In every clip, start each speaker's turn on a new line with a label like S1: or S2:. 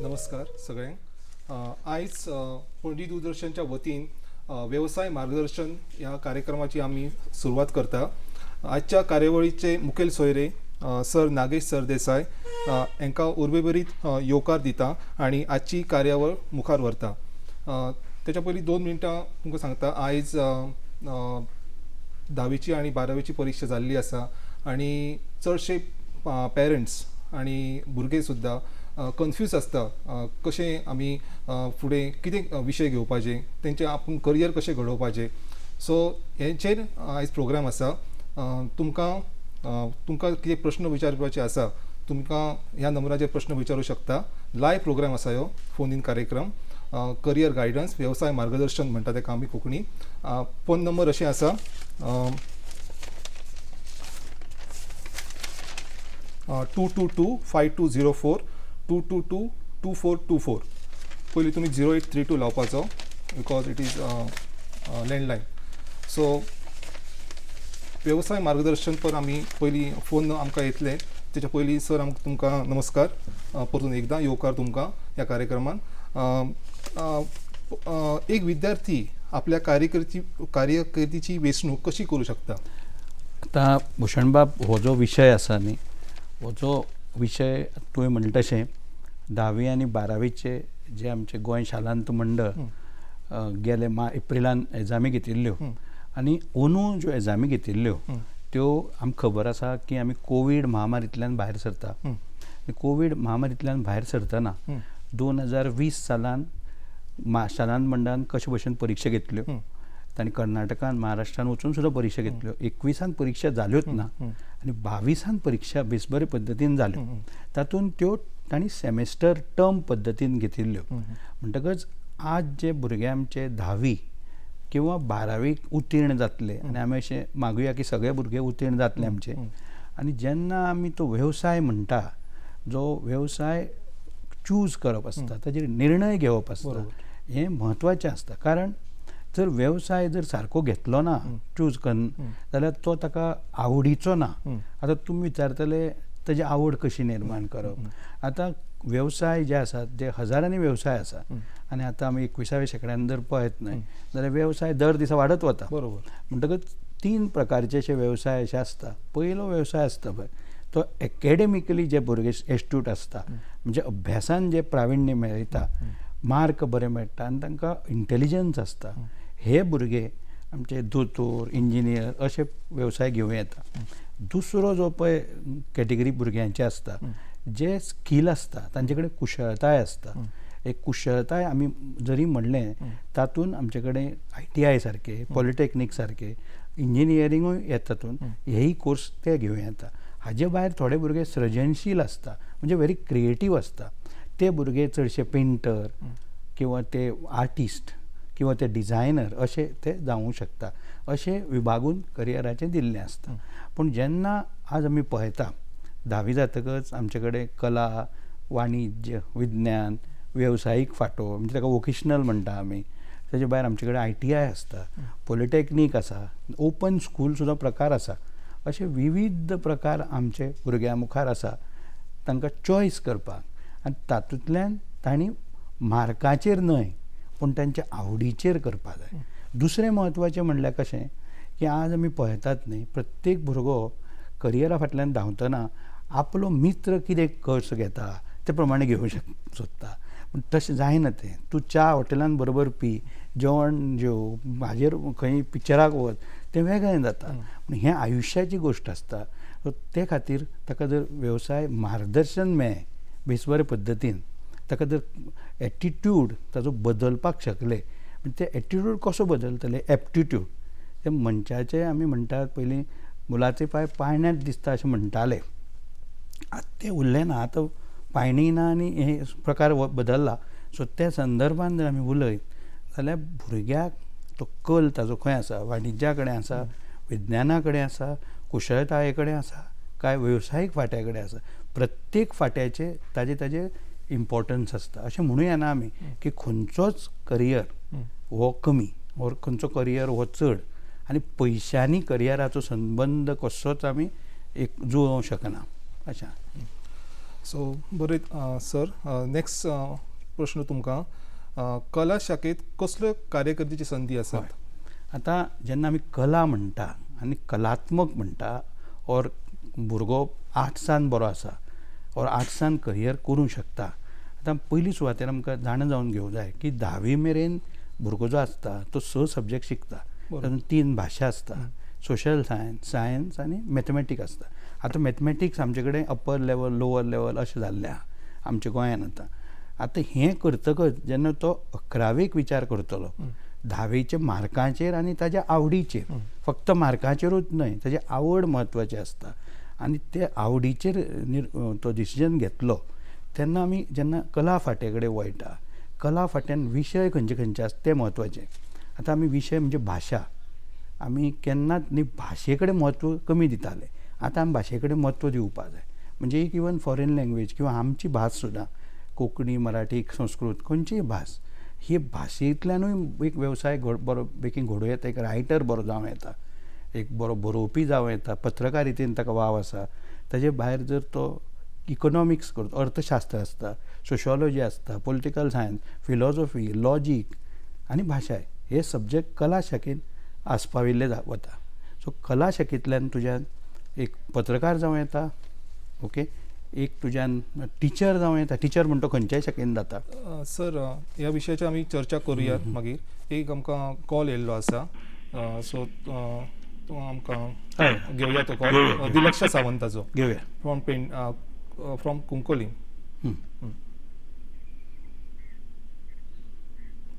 S1: नमस्कार सगळ्यांक. आयज पणजी दूरदर्शनच्या वतीन व्यवसाय मार्गदर्शन ह्या कार्यक्रमाची आमी सुरवात करता. आजच्या कार्यावळीचे मुखेल सोयरे सर नागेश सरदेसाय हांकां उर्बेभरीत येवकार दिता आनी आजची कार्यावळ मुखार व्हरता. तेच्या पयलीं 2 मिनटां तुमकां सांगता. आयज 10वीची आनी 12वीची परिक्षा जाल्ली आसा आनी चडशे पेरंट्स आनी भुरगे सुद्दां कन्फ्यूज आसता कशें आमी फुडें कितें विशय घेवपाचे, तेंचें आपूण करियर कशें घडोवपाचें. सो हेंचेर आयज प्रोग्राम आसा. तुमकां कितें प्रश्न विचारपाचे आसा तुमकां ह्या नंबराचेर प्रश्न विचारूं शकता. लायव्ह प्रोग्राम आसा ह्यो फोन इन कार्यक्रम. करियर गायडन्स व्यवसाय मार्गदर्शन म्हणटा तेका आमी कोंकणी. फोन नंबर अशें आसा 222-5204 222-2424. पयलीं तुमी 0832 लावपाचो बिकॉज इट इज लँडलायन. सो व्यवसाय मार्गदर्शन पर आमी पयलीं फोन आमकां येतले. तेच्या पयलीं सर तुमकां नमस्कार परतून एकदां येवकार तुमकां ह्या कार्यक्रमान. एक विद्यार्थी आपल्या कारकिर्दीची वेंचणूक कशी करूं शकता?
S2: आतां भुशणबाब हो जो विशय आसा न्ही, हो जो विशय तुवें म्हणटा तशें 10वी आनी 12वीचे जे आमचे गोंय शालांत मंडळ गेले एप्रिलान एग्जामी घेतिल्ल्यो आनी अंदू ज्यो एग्जामी घेतिल्ल्यो त्यो आमकां खबर आसा की आमी कोवीड महामारींतल्यान भायर सरता. कोवीड महामारींतल्यान भायर सरतना 2020 सालान शालांत मंडळान कशे भशेन परिक्षा घेतल्यो. तांणी कर्नाटकान महाराष्ट्रान वचून सुद्दां परिक्षा घेतल्यो. 21 परिक्षा जाल्योच ना आनी 22 परिक्षा बेस बरे पद्दतीन जाल्यो. तातूंत त्यो तांणी सेमेस्टर टर्म पद्दतीन घेतिल्ल्यो. म्हणटकच आज जे भुरगे आमचे 10वी किंवा 12वीक उत्तीर्ण जातले आनी आमी अशें मागुया की सगळे भुरगे उत्तीर्ण जातले आमचे. आनी जेन्ना आमी तो वेवसाय म्हणटा, जो वेवसाय चूज करप आसता, ताजेर निर्णय घेवप आसता, हें म्हत्वाचें आसता. कारण जर वेवसाय जर सारको घेतलो ना चूज करून जाल्यार तो ताका आवडीचो ना. आतां तुमी विचारतले ताजी आवड कशी निर्माण करप. आतां वेवसाय जे आसात जे हजारांनी वेवसाय आसा आनी आतां आमी 21व्या शेंकड्यान जर पळयत न्हय जाल्यार वेवसाय दर दिसा वाडत वता.
S1: बरोबर.
S2: म्हणटकच 3 प्रकारचे अशे वेवसाय अशे आसता. पयलो वेवसाय आसता पळय तो एकेडेमिकली जे भुरगे एस्ट्यूट आसता, म्हणजे अभ्यासान जे प्राविण्य मेळयता, मार्क बरे मेळटा आनी तांकां इंटेलिजन्स आसता, हे भुरगे आमचे दोतोर इंजिनियर अशे वेवसाय घेवं येता. दुसरो जो पळय कॅटेगरी भुरग्यांचे आसता जे स्कील आसता, तांचे कडेन कुशळटाय आसता. एक कुशळटाय आमी जरी म्हणलें तातूंत आमचे कडेन ITI सारके, पॉलिटेक्नीक सारके, इंजिनियरिंगूय येता. तातूंत हेय कोर्स ते घेवं येता. हाजे भायर थोडे भुरगे सृजनशील आसता, म्हणजे व्हेरी क्रिएटीव आसता. ते भुरगे चडशे पेंटर किंवा ते आर्टिस्ट किंवा ते डिझायनर अशे ते जावूं शकता. अशे विभागून करियराचें दिल्लें आसता. पूण जेन्ना आज आमी पळयता 10वी जातकच आमचे कडेन कला, वाणिज्य, विज्ञान, वेवसायीक फांटो म्हणजे ताका वोकेशनल म्हणटा आमी. ताजे भायर आमचे कडेन ITI आसता, पॉलिटेक्नीक आसा, ओपन स्कूल सुद्दां प्रकार आसा. अशे विविध प्रकार आमचे भुरग्यां मुखार आसा तांकां चॉयस करपाक. आनी तातूंतल्यान तांणी मार्काचेर न्हय पूण तांच्या आवडीचेर करपाक जाय. दुसरें म्हत्वाचें म्हणल्यार कशें की आज आमी पळयतात न्ही, प्रत्येक भुरगो करियरा फाटल्यान धांवतना आपलो मित्र कितें कर्स घेता ते प्रमाणे घेवंक सोदता. पूण तशें जायना तें. तूं च्या हॉटेलान बरोबर पी, जेवण जेव, हाजेर खंय पिक्चराक वच, तें वेगळें जाता. पूण हें आयुश्याची गोश्ट आसता. ते खातीर ताका जर वेवसाय मार्गदर्शन मेळ्ळें बेस बरे पद्दतीन, ताका जर एटिट्यूड ताजो बदलपाक शकले, ते एटिट्यूड कसो बदलतले? एप्टिट्यूड. ते मनशाचे आमी म्हणटात पयलीं मुलाचे पांय पाळण्यांत दिसता अशें म्हणटाले. आतां तें उरलें ना. आतां पायणी ना आनी हे प्रकार बदलला. सो त्या संदर्भान जर आमी उलयत जाल्यार भुरग्याक तो कल ताजो खंय आसा, वाणिज्या कडेन आसा, विज्ञाना कडेन आसा, कुशळटाये कडेन आसा, काय वेवसायीक फाट्या कडेन आसा. प्रत्येक फाट्याचे ताजे इम्पॉर्टन्स आसता. अशें म्हणूं येना आमी की खंयचोच करियर हो कमी और खंयचो करियर हो चड आनी पयशांनी करियराचो संबंद कसोच आमी एक जुळोवंक शकना अशें.
S1: सो बरें सर, नेक्स्ट प्रश्न तुमकां, कला शाखेंत कसल्यो कार्यकर्तेची संदी आसात?
S2: आतां जेन्ना आमी कला म्हणटा आनी कलात्मक म्हणटा ऑर भुरगो आर्ट्सान बरो आसा ऑर आर्ट्सान करियर करूंक शकता, आतां पयली सुवातेर आमकां जाणा जावन घेवंक जाय की 10वी मेरेन भुरगो जो आसता तो 6 सब्जेक्ट शिकता. तातूंत 3 भाशा आसता, सोशल सायन्स आनी मॅथमॅटिक्स आसता. आतां मॅथमॅटिक्स आमचे कडेन अपर लेवल लोवर लेवल अशें जाल्लें आहा आमच्या गोंयांत. आतां हें करतकच जेन्ना तो 11वेक विचार करतलो 10वेच्या मार्काचेर आनी ताज्या आवडीचेर, फक्त मार्काचेरूच न्हय, ताजी आवड म्हत्वाची आसता. आनी ते आवडीचेर तो डिसिजन घेतलो तेन्ना आमी जेन्ना कला फाटे कडेन वयता, कला फाट्यान विशय खंयचे खंयचे आसता ते म्हत्वाचे. आतां आमी विशय म्हणजे भाशा, आमी केन्नाच न्ही भाशे कडेन म्हत्व कमी दिताले. आतां आमी भाशे कडेन म्हत्व दिवपा जाय. म्हणजे एक इवन फॉरेन लँग्वेज किंवा आमची भास सुद्दां कोंकणी, मराठी, संस्कृत खंयचीय भास, ही भाशेंतल्यानूय एक वेवसाय बरो बेगीन घडोवं येता. एक रायटर बरो जावं येता, एक बरो बरोवपी जावं येता, पत्रकारितेन ताका वाव आसा. ताजे भायर जर तो इकॉनॉमिक्स करता, अर्थशास्त्र आसता, सोशियोलॉजी आसता, पॉलिटिकल सायन्स, फिलॉसॉफी, लॉजीक आनी भाशाय, हे सब्जेक्ट कला शाखेन आस्पाविल्ले वता. सो कला शाखेंतल्यान तुज्यान एक पत्रकार जावं येता, ओके, एक तुज्यान टिचर जावं येता. टिचर म्हणटा खंयच्याय शाखेन जाता.
S1: सर, ह्या विशयाचेर आमी चर्चा करुयात मागीर. एक आमकां कॉल येयल्लो आसा, सो तो आमकां घेवया. तो कॉल दिलक्षा सावंताचो
S2: घेवया
S1: from Cuncolim.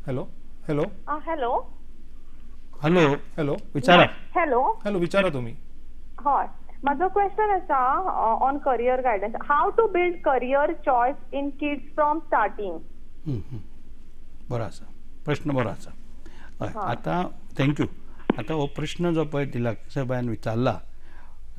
S1: Hello hello
S3: hello
S2: hello
S1: hello
S2: विचारा.
S3: हॅलो
S1: विचारा तुमी.
S3: हय, माझो क्वेश्चन आसा on career guidance. How to build career choice in kids from starting.
S2: बरो आसा, प्रश्न बरो आसा. हय, आतां थँक्यू. आतां हो प्रश्न जो पळय दिलक्षा बायन विचारला,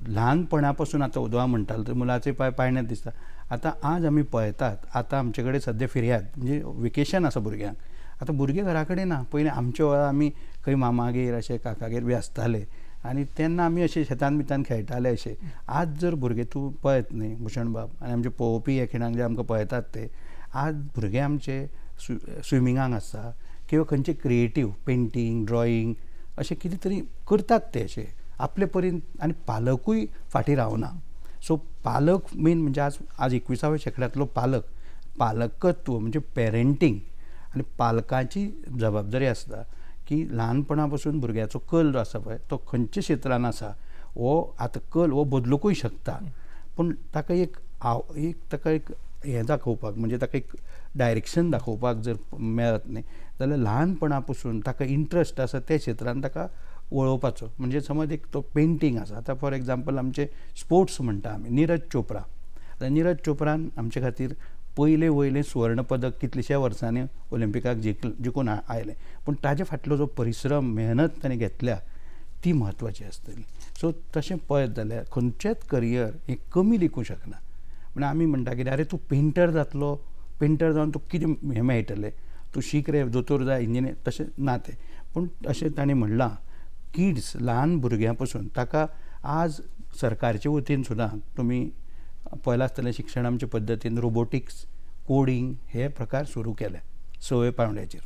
S2: ल्हानपणा पासून आतां उदवा म्हणटालो तर मुलाचे पांय पायण्यात दिसता. आतां आज आमी पळयतात, आतां आमचे कडेन सद्या फिर्याद म्हणजे वेकेशन आसा भुरग्यांक. आतां भुरगे घरा कडेन ना. पयलीं आमच्या वेळार आमी खंय मामागेर अशे काकागेर बी आसताले आनी तेन्ना आमी अशे शेतान बितान खेळटाले अशे. आज जर भुरगे तूं पळयत न्ही भुशण बाब आनी आमचे पळोवपी हे खिणाक जे आमकां पळयतात ते, आज भुरगे आमचे स्विमिंगाक आसा किंवा खंयचे क्रिएटीव पेंटींग, ड्रॉईंग अशें कितें तरी करतात ते अशे आपले परीन. आनी पालकूय फाटीं रावना. सो पालक मेन म्हणजे आज 21व्या शेंकड्यांतलो पालकत्व म्हणजे पेरंटींग आनी पालकांची जबाबदारी आसता की ल्हानपणा पासून भुरग्याचो कल जो आसा पळय तो खंयच्या क्षेत्रान आसा, हो आतां कल हो बदलूंकूय शकता. पूण ताका ताका एक हें दाखोवपाक म्हणजे ताका एक डायरेक्शन दाखोवपाक जर मेळत न्ही जाल्यार ल्हानपणा पासून ताका इंट्रस्ट आसा त्या क्षेत्रान ताका वळोवपाचो. म्हणजे समज एक तो पेंटींग आसा, आतां फॉर एग्जाम्पल आमचे स्पोर्ट्स म्हणटा आमी, नीरज चोप्रा. आतां नीरज चोप्रान आमचे खातीर वयलें स्वर्ण पदक कितलेशे वर्सांनी ऑलिंपिकाक जिखून आयलें. पूण ताजे फाटलो जो परिश्रम मेहनत ताणें घेतल्या ती म्हत्वाची आसतली. सो तशें पळयत जाल्यार खंयचेंच करियर हें कमी लिखूंक शकना. म्हणून आमी म्हणटा कितें, अरे तूं पेंटर जातलो, पेंटर जावन तुका कितें हें मेळटलें, तूं शीक रे, दोतोर जाय, इंजिनियर, तशें ना तें. पूण अशें ताणें म्हणलां किड्स, ल्हान भुरग्यां पासून ताका आज सरकारचे वतीन सुद्दां तुमी पळयलां आसतलें शिक्षण आमचे पद्दतीन रोबोटिक्स, कोडिंग हे प्रकार सुरू केल्या 6व्या पांवड्याचेर.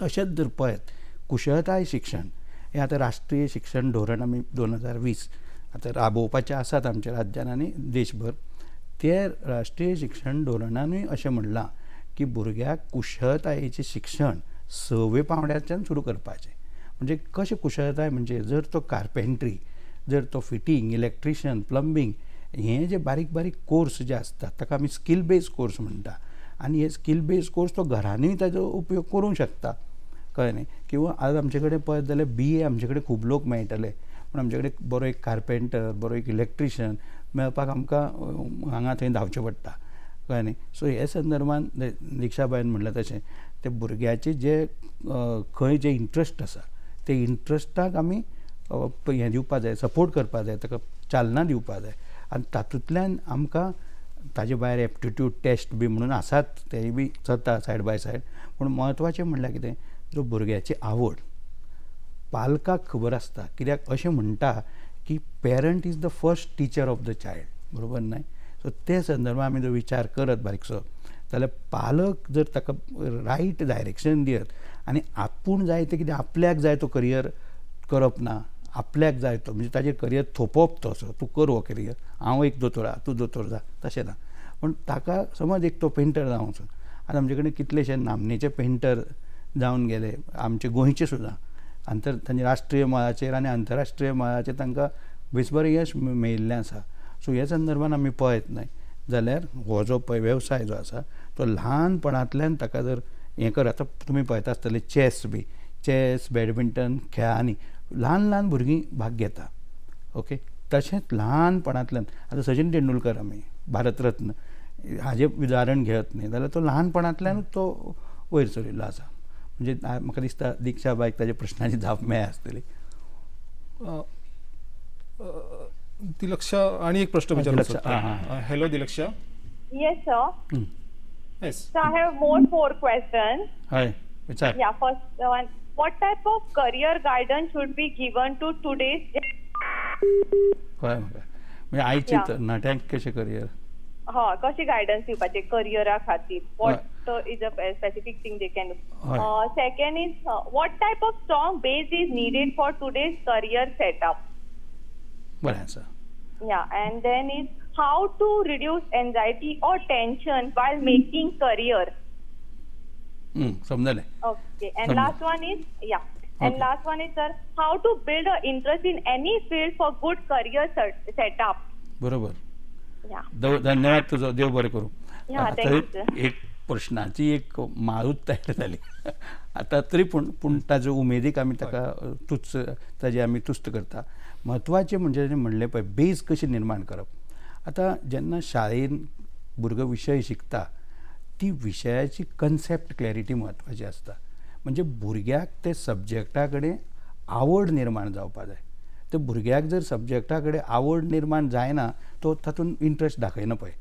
S2: तशेंच जर पळयत कुशळताय शिक्षण हें आतां राष्ट्रीय शिक्षण धोरण आमी 2020 आतां राबोवपाचें आसात आमच्या राज्यान आनी देशभर. ते राष्ट्रीय शिक्षण धोरणानूय अशें म्हणलां की भुरग्याक कुशळतायेचें शिक्षण 6व्या पांवड्याच्यान सुरू करपाचें. म्हणजे कशें कुशळताय म्हणजे जर तो कार्पेंट्री, जर तो फिटींग, इलेक्ट्रिशियन, प्लंबींग हे जे बारीक बारीक कोर्स जे आसतात ताका आमी स्कील बेज कोर्स म्हणटा. आनी हे स्कील बेज कोर्स तो घरानूय ताजो उपयोग करूंक शकता, कळ्ळें न्ही. किंवा आज आमचे कडेन पळयत जाल्यार BA आमचे कडेन खूब लोक मेळटले, पूण आमचे कडेन बरो एक कार्पेंटर, बरो एक इलेक्ट्रिशियन मेळपाक आमकां हांगा थंय धांवचें पडटा, कळ्ळें न्ही. सो हे संदर्भान दिक्षाबायन म्हणलें तशें ते भुरग्याचे जे खंय जे इंट्रस्ट आसा ते इंट्रस्टाक आमी हें दिवपा जाय, सपोर्ट करपा जाय, ताका चालना दिवपा जाय. आनी तातूंतल्यान आमकां ताजे भायर एप्टिट्यूड टेस्ट बी म्हणून आसात, तेय बी जाता सायड बाय सायड. पूण म्हत्वाचें म्हणल्यार कितें, जो भुरग्याची आवड पालकाक खबर आसता, कित्याक अशें म्हणटा की parent is the first Stitcher of the child, बरोबर न्हय? सो ते संदर्भात आमी जर विचार करत बारीकसो, जाल्यार पालक जर ताका रायट डायरेक्शन दियत आनी आपूण जाय ते कितें आपल्याक जाय तो करियर करप ना, आपल्याक जाय तो म्हणजे ताजेर करियर थोपप तसो, तूं कर हो करियर, हांव एक दोतोर आहा, तूं दोतोर जा, तशें ना. पूण ताका समज एक तो पेंटर जावचो. आतां आमचे कडेन कितलेशे नामनेचे पेंटर जावन गेले, आमचे गोंयचे सुद्दां, तांचे राष्ट्रीय मळाचेर आनी आंतरराष्ट्रीय मळाचेर तांकां बेसबरें यश मेळिल्लें आसा. सो ह्या संदर्भान आमी पळयत न्हय जाल्यार हो जो पळय वेवसाय जो आसा तो ल्हानपणांतल्यान ताका जर हें कर. आतां तुमी पळयता आसतले चॅस, बॅडमिंटन खेळांनी ल्हान ल्हान भुरगीं भाग घेता. ओके, तशेंच ल्हानपणांतल्यान आतां सचिन तेंडुलकर आमी भारतरत्न हाजें उदाहरण घेयत न्ही जाल्यार तो ल्हानपणांतल्यानूच तो वयर सरिल्लो आसा. म्हणजे म्हाका दिसता दिक्षा बायक ताच्या प्रश्नाची जाप मेळ्ळी आसतली.
S1: दिलक्षा आणि एक प्रश्न
S2: दिलक्षा,
S1: विचारला. हॅलो दिलक्षा.
S3: Yes, sir.
S1: Yes.
S3: So I have four questions.
S2: हय विचार.
S3: Yeah, first one. What type of career guidance should be given to today's
S2: कळ्ळें म्हाका. म्हणजे आयची
S3: Yeah.
S2: तरणाट्यांक कशें करियर.
S3: कशी गायडन्स दिवपाचे करियरा खातीर? What is a specific thing they can do?
S2: Right.
S3: Second is what type of strong base is needed for today's career setup?
S2: बरें आसा.
S3: Yeah, and then is how to reduce anxiety or tension while making career.
S2: समजलें.
S3: Okay, and
S2: Samjha.
S3: last one is and
S2: Okay.
S3: last one is sir, how to build an interest in any field for good career setup.
S2: बरोबर.
S3: Yeah.
S2: धन्यवाद तुजो, देव बरें करूं.
S3: Yeah, thank you, sir.
S2: एक प्रश्नाची एक माळूच तयार जाली. आतां तरी पूण ताजो उमेदीक आमी ताका ताजी आमी तुस्त करता. म्हत्वाचें म्हणजे म्हणलें पळय बेज कशी निर्माण करप. आतां जेन्ना शाळेन भुरगो विशय शिकता ती विशयाची कन्सेप्ट क्लॅरिटी म्हत्वाची आसता. म्हणजे भुरग्याक ते सब्जेक्टा कडेन आवड निर्माण जावपा जाय. ते भुरग्याक जर सब्जेक्टा कडेन आवड निर्माण जायना तो तातूंत इंट्रस्ट दाखयना पळय,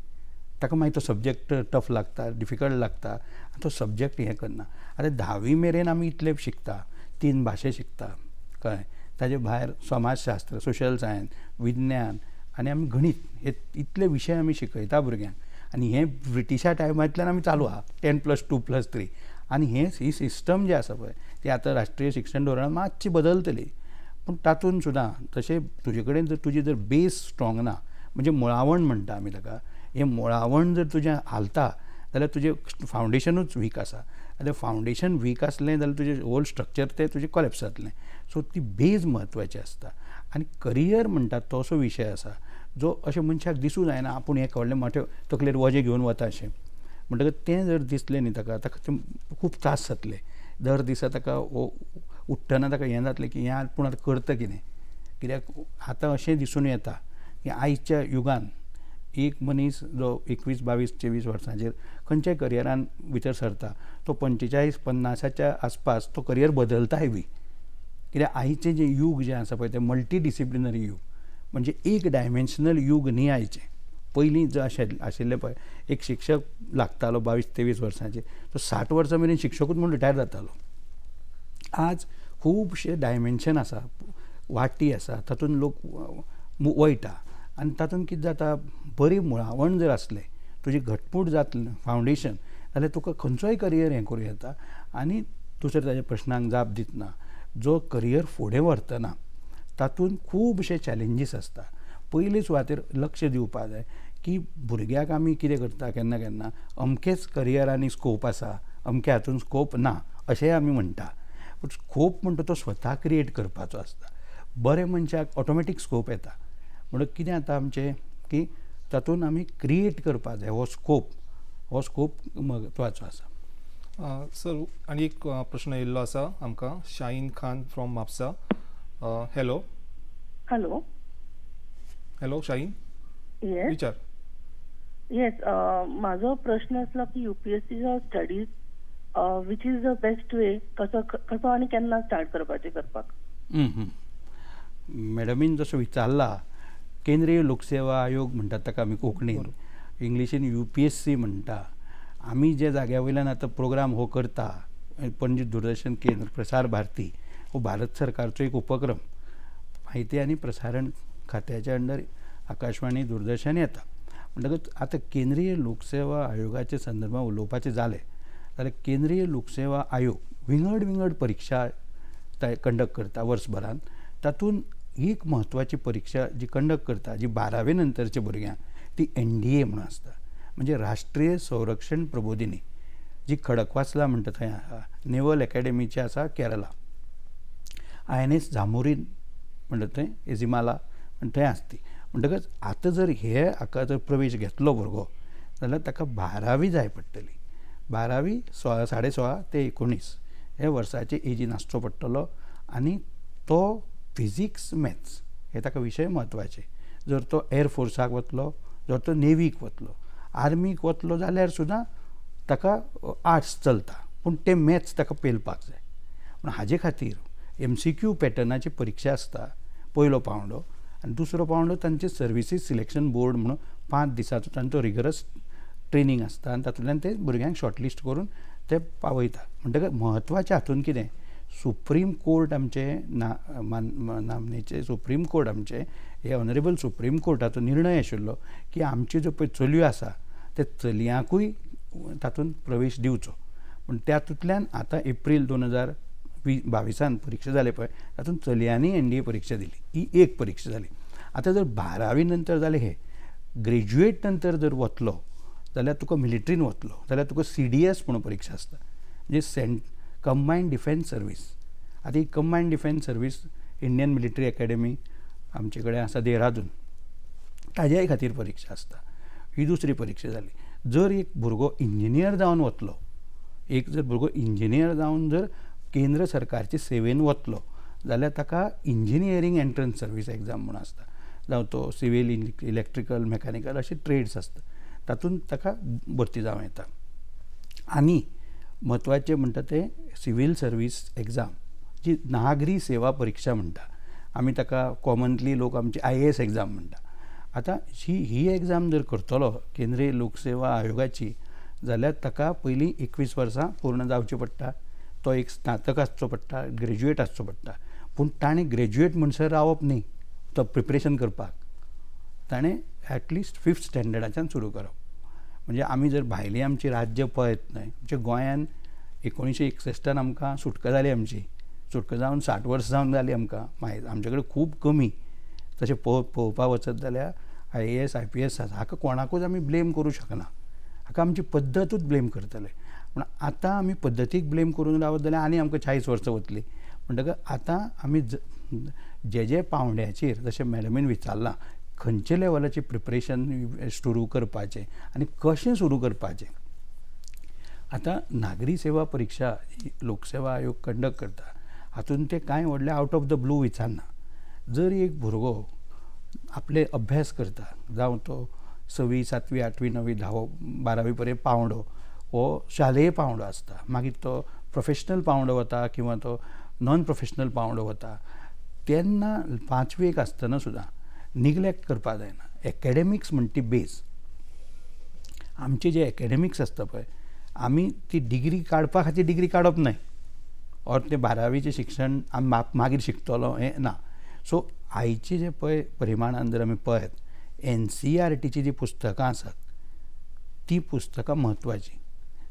S2: ताका मागीर तो सब्जेक्ट टफ लागता, डिफिकल्ट लागता, तो सब्जेक्ट हें करना. आतां 10वी मेरेन आमी इतले शिकता, 3 भाशे शिकता, कळ्ळें. ताजे भायर समाजशास्त्र, सोशल सायन्स, विज्ञान आनी आमी गणीत हे इतले विशय आमी शिकयता भुरग्यांक. आनी हें ब्रिटिशा टायमांतल्यान आमी चालू आहा 10+2+3. आनी ही सिस्टम जी आसा पळय ती आतां राष्ट्रीय शिक्षण धोरणांत मातशी बदलतली. पूण तातूंत सुद्दां तशें तुजे कडेन जर तुजी जर बेस स्ट्रॉंग ना, म्हणजे मुळावण म्हणटा आमी ताका, हें मुळावण जर तुजें हालता जाल्यार तुजें फावंडेशनूच वीक आसा. जाल्यार फावंडेशन वीक आसलें जाल्यार तुजें होल स्ट्रक्चर तें तुजें कॉलेप्स जातलें. सो ती बेज म्हत्वाची आसता. आनी करियर म्हणटा तो असो विशय आसा जो अशें मनशाक दिसूं जायना आपूण हें व्हडलें मोठें तकलेर वजें घेवन वता अशें. म्हणटकच तें जर दिसलें न्ही ताका खूब त्रास जातले. दर दिसा ताका उठ्ठना ताका हें जातलें की हें आपूण आतां करता कितें. कित्याक आतां अशें दिसून येता की आयच्या युगान एक मनीस जो 21, 22, 23 वर्सांचेर खंयच्याय करियरान भितर सरता तो 45-50च्या आसपास तो करियर बदलताय बी. कित्याक आयचें जें युग जें आसा पळय तें मल्टी डिसिप्लिनरी युग, म्हणजे एक डायमेन्शनल युग न्ही आयचें. पयलीं जो आशिल्लें पळय एक शिक्षक लागतालो 22-23 वर्सांचेर, तो 60 वर्सां मेरेन शिक्षकूच म्हूण रिटायर जातालो. आज खुबशे डायमेन्शन आसा, वाटी आसा, तातूंत लोक वयता. आनी तातूंत कितें जाता, बरी मुळावण जर आसलें, तुजी घटमूट जातलें फावंडेशन, जाल्यार तुका खंयचोय करियर हें करूं येता. आनी दुसरे ताज्या प्रश्नांक जाप दितना जो करियर फुडें व्हरतना तातूंत खुबशे चॅलेंजीस आसता. पयले सुवातेर लक्ष दिवपा जाय की भुरग्याक आमी कितें करता केन्ना केन्ना अमकेच करियरांनी स्कोप आसा, अमक्या हातूंत स्कोप ना अशेंय आमी म्हणटा. पूण स्कोप म्हणटा तो स्वता क्रिएट करपाचो आसता. बरे मनशाक ऑटोमॅटीक स्कोप येता. म्हणून कितें जाता आमचें की तातूंत आमी क्रिएट करपा जाय हो स्कोप म्हत्वाचो आसा.
S1: सर आनी एक प्रश्न येयल्लो आसा आमकां. शाहीन खान फ्रॉम म्हापसा. हॅलो. हॅलो शाहीन,
S4: येस
S1: विचार.
S4: येस माझो प्रश्न आसलो की UPSCचो studies which is the best way कसो आनी केन्ना स्टार्ट करपाक.
S2: मॅडमीन जसो विचारला, केंद्रीय लोकसेवा आयोग म्हणटात ताका आमी कोंकणीन, इंग्लिशीन UPSC म्हणटा. आमी जे जाग्या वयल्यान आतां प्रोग्राम हो करता, पणजी दूरदर्शन केंद्र, प्रसार भारती हो भारत सरकारचो एक उपक्रम. माहिती आनी प्रसारण खात्याच्या अंडर आकाशवाणी दूरदर्शन येता. म्हणटकच आतां केंद्रीय लोकसेवा आयोगाच्या संदर्भात उलोवपाचें जालें जाल्यार केंद्रीय लोकसेवा आयोग विंगड विंगड परीक्षा कंडक्ट करता वर्सभरान. तातूंत एक म्हत्वाची परीक्षा जी कंडक्ट करता जी 12वी नंतरच्या भुरग्यांक ती NDA म्हणून आसता, म्हणजे राष्ट्रीय संरक्षण प्रबोधिनी, जी खडकवासला म्हणटा थंय आसा, नेवल एकेडमीची आसा केरला. INS जामोरीन म्हणटा थंय एजिमाला थंय आसता ती. म्हणटकच आतां जर हे हाका जर प्रवेश घेतलो भुरगो जाल्यार ताका 12वी जाय पडटली. 12वी 16 ते 19 हे वर्साचे एजीन आसचो पडटलो. आनी तो फिजिक्स मॅथ्स हे ताका विशय म्हत्वाचे. जर तो एअरफोर्साक वतलो, जर तो नेवीक वतलो, आर्मीक वतलो जाल्यार सुद्दां ताका आर्ट्स चलता, पूण ते मॅथ्स ताका पेलपाक जाय. पूण हाजे खातीर MCQ पॅटर्नाची परीक्षा आसता पयलो पावंडो, आनी दुसरो पावंडो तांचे सर्विसीस सिलेक्शन बोर्ड म्हणून 5 दिसांचो तांचो रिगरस ट्रेनींग आसता, आनी तातूंतल्यान ते भुरग्यांक शॉर्टलिस्ट करून ते पावयता. म्हणटकच म्हत्वाचें हातूंत कितें, सुप्रीम कोर्ट आमचे नामनेचे सुप्रीम कोर्ट आमचे हे ऑनरेबल सुप्रीम कोर्टाचो निर्णय आशिल्लो की आमच्यो ज्यो पळय चलयो आसा ते चलयांकूय तातूंत प्रवेश दिवचो. पूण तातूंतल्यान आतां एप्रील 2022 परीक्षा जाले पळय तातूंत चलयांनी NDA परीक्षा दिली, ही एक परीक्षा जाली. आतां जर 12वी नंतर जालें हे ग्रॅज्युएट नंतर जर वतलो जाल्यार तुका मिलिट्रीन वतलो जाल्यार तुका CDS म्हणून परीक्षा आसता, म्हणजे कंबायंड डिफेन्स सर्वीस. आतां ही कंबायंड defence service Indian military academy आमचे कडेन आसा देहरादून, ताज्याय खातीर परीक्षा आसता. ही दुसरी परीक्षा जाली. जर एक भुरगो इंजिनियर जावन वतलो, एक जर भुरगो इंजिनियर जावन जर केंद्र सरकारचे सेवेन वतलो जाल्यार ताका इंजिनियरींग एंट्रन्स सर्वीस एग्जाम म्हणून आसता, जावं तो सिवील, इलेक्ट्रिकल, मेकॅनिकल अशे ट्रेड्स आसता, तातूंत ताका भरती जावं येता. आनी म्हत्वाचें म्हणटा तें सिवील सर्वीस एग्जाम, जी नागरी सेवा परीक्षा म्हणटा आमी ताका कॉमनली लोक आमची IAS एग्जाम म्हणटा. आतां ही एग्जाम जर करतलो केंद्रीय लोकसेवा आयोगाची जाल्यार ताका पयलीं 21 वर्सां पूर्ण जावची पडटा, तो एक स्नातक आसचो पडटा, ग्रॅज्युएट आसचो पडटा. पूण ताणें ग्रॅज्युएट म्हणसर रावप न्ही, तो प्रिपरेशन करपाक ताणें ॲटलिस्ट 5th स्टँडर्डाच्यान सुरू करप. म्हणजे आमी जर भायली आमची राज्य पळयत न्हय, म्हणजे गोंयान 1961 आमकां सुटका जाली, आमची सुटका जावन 60 वर्सां जावन जाली आमकां. आमचे कडेन खूब कमी तशें पळोवपाक वचत जाल्यार IAS IPS आसा, हाका कोणाकूच आमी ब्लेम करूं शकना, हाका आमची पद्दतूच ब्लेम करतले. पूण आतां आमी पद्दतीक ब्लेम करून रावत जाल्यार आनी आमकां 40 वर्सां वतलीं. म्हणटकच आतां आमी जे पावंड्याचेर जशें मॅडमीन विचारलां खंयचे लेवलाचें प्रिपरेशन सुरू करपाचें आनी कशें सुरू करपाचें. आतां नागरी सेवा परीक्षा लोकसेवा आयोग कंडक्ट करता, हातूंत ते कांय व्हडले आउट ऑफ द ब्लू विचारना. जर एक भुरगो आपले अभ्यास करता, जावं तो 6वी 7वी 8वी 9वी 10वी 12वी पर्यंत पावंडो हो शालेय पावंडो आसता, मागीर तो प्रोफेशनल पावंडो वता किंवा तो नॉन प्रोफेशनल पावंडो वता, तेन्ना 5वेक आसतना सुद्दां निग्लेक्ट करपा जायना. एकेडेमिक्स म्हणटा ती बेज. आमचे जे एकेडेमिक्स आसता पळय, आमी ती डिग्री काडपा खातीर डिग्री काडप न्हय, ऑर तें 12वीचें शिक्षण आमी मागीर शिकतलो हें ना. सो आयचे जे पळय परिमाणान जर आमी पळयत, NCERTची जी पुस्तकां आसात ती पुस्तकां म्हत्वाची.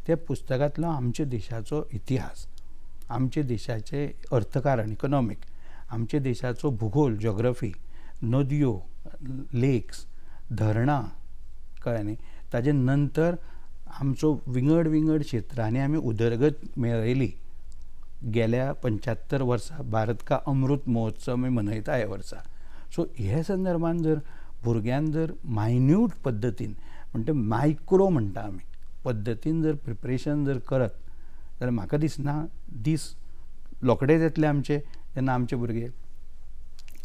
S2: त्या पुस्तकांतलो आमच्या देशाचो इतिहास, आमच्या देशाचे अर्थकारण इकॉनॉमीक, आमच्या देशाचो भूगोल जॉग्रफी, नदयो, लेक्स, धरणां, कळ्ळें न्ही. ताजे नंतर आमचो विंगड विंगड क्षेत्रांनी आमी उदरगत मेळयली. गेल्या 75 वर्सां भारत का अमृत महोत्सव आमी मनयता ह्या वर्सा. सो हे संदर्भान जर भुरग्यान जर मायन्यूट पद्दतीन म्हणटा मायक्रो म्हणटा आमी पद्दतीन जर प्रिपरेशन जर करत जाल्यार म्हाका दिसना दीस रोखडेच येतले आमचे, जेन्ना आमचे भुरगे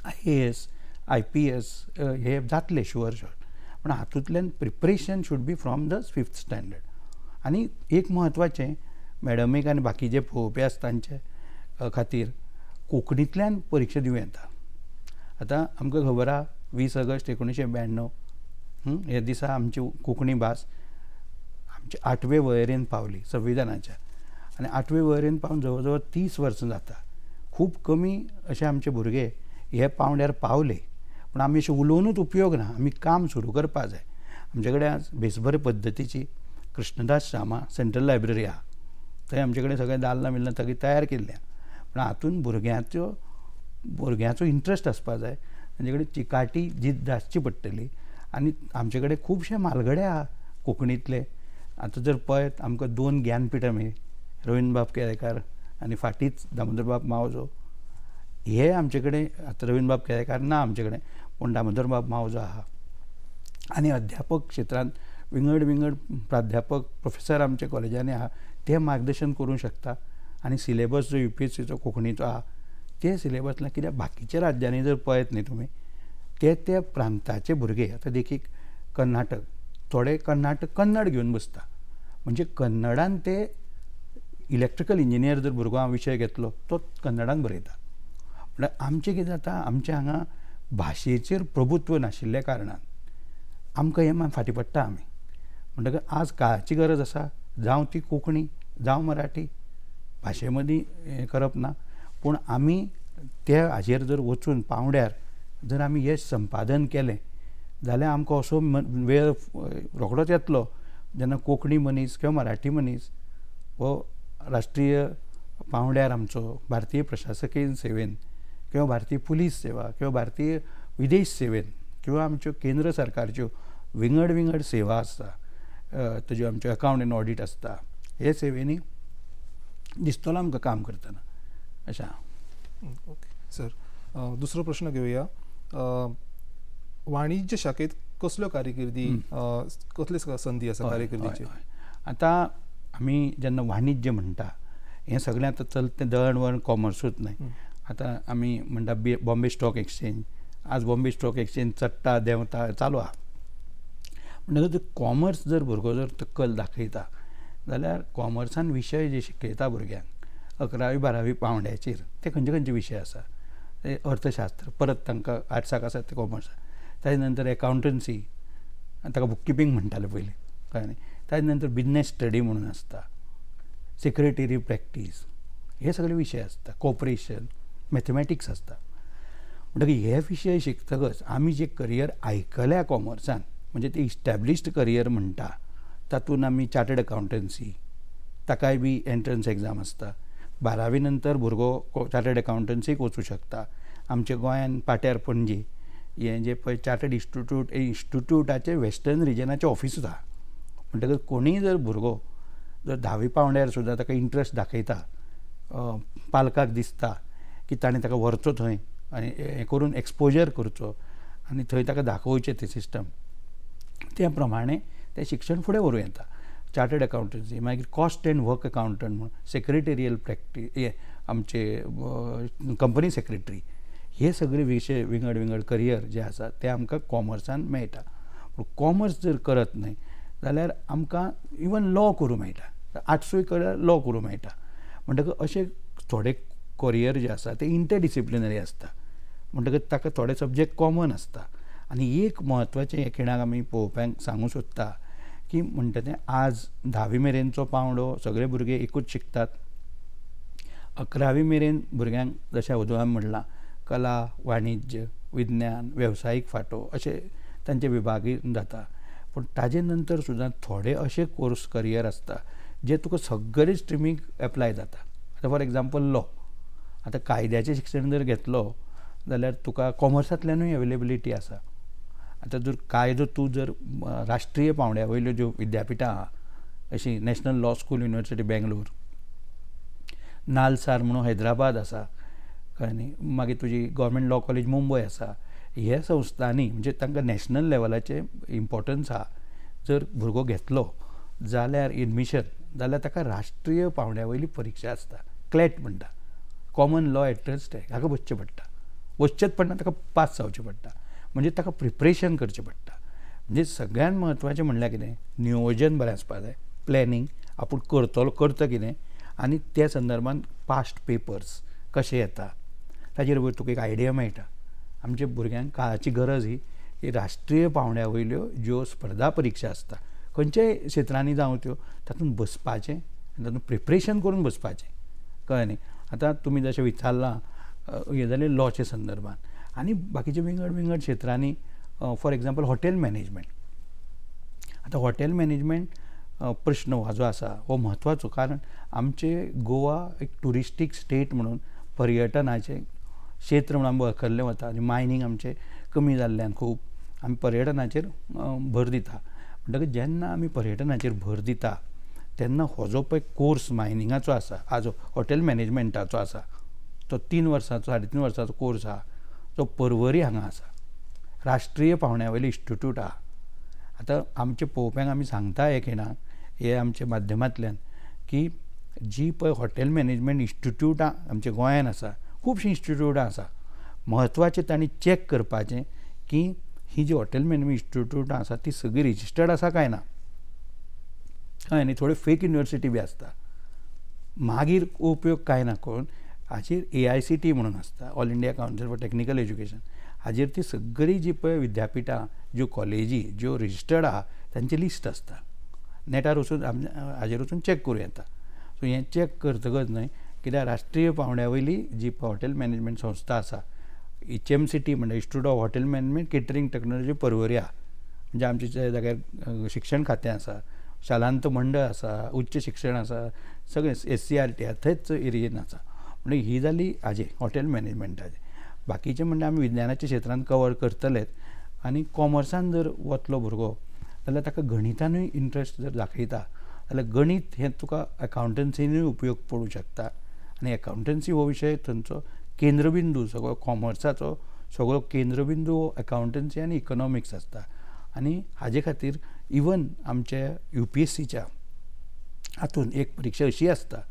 S2: IAS IPS हे जातले शुअर. पण हातूंतल्यान preparation should be from the 5th standard. आनी एक म्हत्वाचें मॅडमीक आनी बाकीचे पळोवपी आसता तांचे खातीर कोंकणींतल्यान परीक्षा दिवं येता. आतां आमकां खबर आहा 20 ऑगस्ट 1992 ह्या दिसा आमची कोंकणी भास आमचे 8वे वळेरेन पावली संविधानाच्या. आनी 8वे वळेरेन पावन जवळ जवळ 30 वर्सां जाता. खूब कमी अशे आमचे भुरगे हे पावंड्यार पावले. पूण आमी अशें उलोवनूच उपयोग ना, आमी काम सुरू करपा जाय. आमचे कडेन आज बेसबरे पद्दतीची कृष्णदास श्यामा सेंट्रल लायब्ररी आहा, थंय आमचे कडेन सगळें दालना बिलना सगळें तयार केल्लें आहा. पूण हातूंत भुरग्यांचो इंट्रस्ट आसपा जाय, तांचे कडेन चिकाटी जिद्द आसची पडटली. आनी आमचे कडेन खुबशे म्हालगडे आहा कोंकणींतले. आतां जर पळयत आमकां 2 ज्ञानपिठां मेळ्ळी, रवींद्रबाब केळेकार आनी फाटींच दामोदरबाब मावजो. हे आमचे कडेन आतां रवींद्रबाब केळेकार ना आमचे कडेन, पूण दामोदरबाब मावजो आहा. आनी अध्यापक क्षेत्रांत विंगड प्राध्यापक प्रोफेसर आमच्या कॉलेजांनी आहा, ते मार्गदर्शन करूंक शकता. आनी सिलेबस जो UPSCचो कोंकणीचो आहा ते सिलेबसला, कित्याक बाकीच्या राज्यांनी जर पळयत न्ही तुमी, ते प्रांताचे भुरगे आतां देखीक कर्नाटक, थोडे कन्नड घेवन बसता. म्हणजे कन्नडान ते इलेक्ट्रिकल इंजिनियर जर भुरगो हांव विशय घेतलो तो कन्नडान बरयता. म्हळ्यार आमचें कितें जाता, आमचे हांगा भाशेचेर प्रभुत्व नाशिल्ल्या कारणान आमकां हें फाटीं पडटा आमी. म्हणटकच आज काळाची गरज आसा, जावं ती कोंकणी जावं मराठी भाशे मदीं हें करप ना, पूण आमी ते हाजेर जर वचून पावंड्यार जर आमी यश संपादन केलें जाल्यार आमकां असो वेळ रोखडोच येतलो जेन्ना कोंकणी मनीस किंवा मराठी मनीस हो राष्ट्रीय पावंड्यार आमचो भारतीय प्रशासकीय सेवेन किंवा भारतीय पुलीस सेवा किंवा भारतीय विदेश सेवेन किंवा आमच्यो केंद्र सरकारच्यो विंगड सेवा आसता, ताज्यो आमच्यो अकावंट एंड ऑडीट आसता, हे सेवेनी दिसतलो आमकां काम करतना अशें.
S1: ओके सर, दुसरो प्रश्न घेवया. वाणिज्य शाखेत कसल्यो कारकिर्दी, कसले संदी आसा कारकिर्दीचे?
S2: आतां आमी जेन्ना वाणिज्य म्हणटा हें सगळें आतां चलतें दळणवळण कॉमर्सूच न्हय. आतां आमी म्हणटा बॉम्बे स्टॉक एक्सचेंज, आज बॉम्बे स्टॉक एक्सचेंज चडटा देंवता चालू आहा. म्हणटकच कॉमर्स जर भुरगो जर तकल दाखयता जाल्यार कॉमर्सान विशय जे शिकयता भुरग्यांक 11वी 12वी पावंड्याचेर ते खंयचे विशय आसा. ते अर्थशास्त्र परत तांकां आर्ट्साक आसा ते कॉमर्स, ताजे नंतर एकावंटन्सी ताका बुक किपींग म्हणटाले पयलीं, कळ्ळें न्ही. ताजे नंतर बिजनेस स्टडी म्हणून आसता, सेक्रेटरी प्रॅक्टीस, हे सगळे विशय आसता, कॉपरेशन, मॅथमॅटिक्स आसता. म्हणटकीर हे विशय शिकतकच आमी जे करियर आयकल्या कॉमर्सान म्हणजे ते इस्टॅब्लिश्ड करियर म्हणटा तातूंत आमी चार्टर्ड अकावंटन्सी, ताकाय बी एंट्रन्स एग्जाम आसता. 12वी नंतर भुरगो चार्टर्ड अकावंटन्सीक वचूं शकता. आमच्या गोंयान पाट्यार पणजी हें जे पळय चार्टर्ड इन्स्टिट्यूटाचे वेस्टर्न रिजनाचें ऑफिसूच आहा. म्हणटकच कोणीय जर भुरगो जर 10वी पावंड्यार सुद्दां ताका इंट्रस्ट दाखयता, पालकाक दिसता की ताणें ताका व्हरचो थंय आनी हें करून एक्सपोजर करचो आनी थंय ताका दाखोवचें तें सिस्टम, त्या प्रमाणें तें शिक्षण फुडें व्हरूं येता. चार्टर्ड अकावंटन्सी, मागीर कॉस्ट एंड वर्क अकावंटंट म्हणून, सेक्रेटेरियल प्रॅक्टीस, हे आमचे कंपनी सेक्रेटरी, हे सगळे विशय विंगड करियर जे आसा ते आमकां कॉमर्सान मेळटा. पूण कॉमर्स जर करत न्हय जाल्यार आमकां इवन लॉ करूं मेळटा, आर्ट्सूय केल्यार लॉ करूं मेळटा. म्हणटकच अशे थोडे करियर जे आसा ते इंटरडिसिप्लिनरी आसता. म्हणटकच ताका थोडे सब्जेक्ट कॉमन आसता. आनी एक म्हत्वाचें हे खिणाक आमी पळोवप्यांक सांगूं सोदता की म्हणटा तें आज 10वी मेरेनचो पावंडो सगळे भुरगे एकूच शिकतात. 11वी मेरेन भुरग्यांक जशें वदुआन म्हणलां कला, वाणिज्य, विज्ञान, वेवसायीक फांटो अशे तांचे विभागी जाता. पूण ताजे नंतर सुद्दां थोडे अशे कोर्स करियर आसता जे तुका सगळे स्ट्रिमीक एप्लाय जाता. आतां फॉर एग्जाम्पल लॉ, आतां कायद्याचें शिक्षण जर घेतलो जाल्यार तुका कॉमर्सांतल्यानूय अवेलेबिलिटी आसा. आतां जर कायदो तूं जर राष्ट्रीय पावंड्या वयल्यो ज्यो विद्यापिठां आहा अशी National Law School University Bangalore, NALSAR म्हणून हैदराबाद आसा, कळ्ळें न्ही, मागीर तुजी गव्हर्मेंट लॉ कॉलेज मुंबय आसा, हे संस्थांनी म्हणजे तांकां नॅशनल लेवलाचें इम्पॉर्टन्स आहा. जर भुरगो घेतलो जाल्यार एडमिशन जाल्यार ताका राष्ट्रीय पावंड्या वयली परीक्षा आसता, क्लॅट म्हणटा, कॉमन लॉ एंट्रन्स टेस्ट, हाका वचचेंच पडना, ताका पास जावचें पडटा. म्हणजे ताका प्रिपरेशन करचें पडटा. म्हणजे सगळ्यान म्हत्वाचें म्हणल्यार कितें, नियोजन बरें आसपा जाय, प्लॅनिंग, आपूण करता कितें आनी त्या संदर्भान पास्ट पेपर्स कशे येता ताजेर वयर तुका एक आयडिया मेळटा. आमच्या भुरग्यांक काळाची गरज ही की राष्ट्रीय पावंड्या वयल्यो ज्यो स्पर्धा परिक्षा आसता खंयच्याय क्षेत्रांनी जावं त्यो तातूंत बसपाचें आनी तातूंत प्रिपरेशन करून बसपाचें, कळ्ळें न्ही. आतां तुमी जशें विचारलां हें जालें लॉचे संदर्भात आनी बाकीचे विंगड विंगड क्षेत्रांनी फॉर एग्जाम्पल हॉटेल मॅनेजमेंट. आतां हॉटेल मॅनेजमेंट प्रश्न हो जो आसा हो म्हत्वाचो, कारण आमचे गोवा एक टुरिस्टीक स्टेट म्हणून पर्यटनाचें क्षेत्र म्हणून आमी वळखल्लें वता आनी मायनींग आमचें कमी जाल्ल्यान खूब आमी पर्यटनाचेर भर दिता. म्हणटकीर जेन्ना आमी पर्यटनाचेर भर दिता तेन्ना हो जो पळय कोर्स मायनिंगाचो आसा, हाजो हॉटेल मॅनेजमेंटाचो आसा, तो 3 वर्सांचो 3.5 वर्सांचो कोर्स आहा, तो पर्वरी हांगा आसा, राष्ट्रीय पांवड्या वयली इन्स्टिट्यूट आहा. आतां आमचे पळोवप्यांक आमी सांगता एकेणाक हे आमचे माध्यमांतल्यान की जी पळय हॉटेल मॅनेजमेंट इन्स्टिट्यूटां आमच्या गोंयांत आसा, खुबशीं इन्स्टिट्यूटां आसा, म्हत्वाचें तांणी चॅक करपाचें की ही जी हॉटेल मॅनेजमेंट इन्स्टिट्यूटां आसा ती सगळी रजिस्टर्ड आसा काय ना. हय, आनी थोड्यो फेक युनिवर्सिटी बी आसता. मागीर उपयोग काय ना करून हाचेर AICTE म्हणून आसता, all India council for technical education, हाचेर ती सगळी जी पळय विद्यापिठां, ज्यो कॉलेजी ज्यो रजिस्टर्ड आहा तांची लिस्ट आसता. नेटार वचून हाचेर वचून चॅक करूं येता. सो हें चॅक करतकच न्हय, कित्याक राष्ट्रीय पांवड्या वयली जी हॉटेल मॅनेजमेंट संस्था आसा, HMCT म्हणटा institute of hotel management catering technology Porvorim आहा. म्हणजे आमचे जे जाग्यार शिक्षण खातें आसा, शालांत मंडळ आसा, उच्च शिक्षण आसा, सगळें SCRT आहा, थंयच एरियेन आसा. म्हणजे ही जाली हाजे हॉटेल मॅनेजमेंटाचे. बाकीचे म्हणजे आमी विज्ञानाच्या क्षेत्रांत कवर करतलेच. आनी कॉमर्सान जर वतलो भुरगो जाल्यार ताका गणितानूय इंट्रस्ट जर दाखयता जाल्यार गणीत हें तुका अकावंटन्सीनूय उपयोग पडूं शकता. आनी अकावंटन्सी हो विशय थंयचो केंद्रबिंदू, सगळो कॉमर्साचो सगळो केंद्रबिंदू हो अकावंटन्सी आनी इकॉनॉमिक्स आसता. आनी हाजे खातीर इवन आमच्या UPSCच्या हातूंत एक परिक्षा अशी आसता,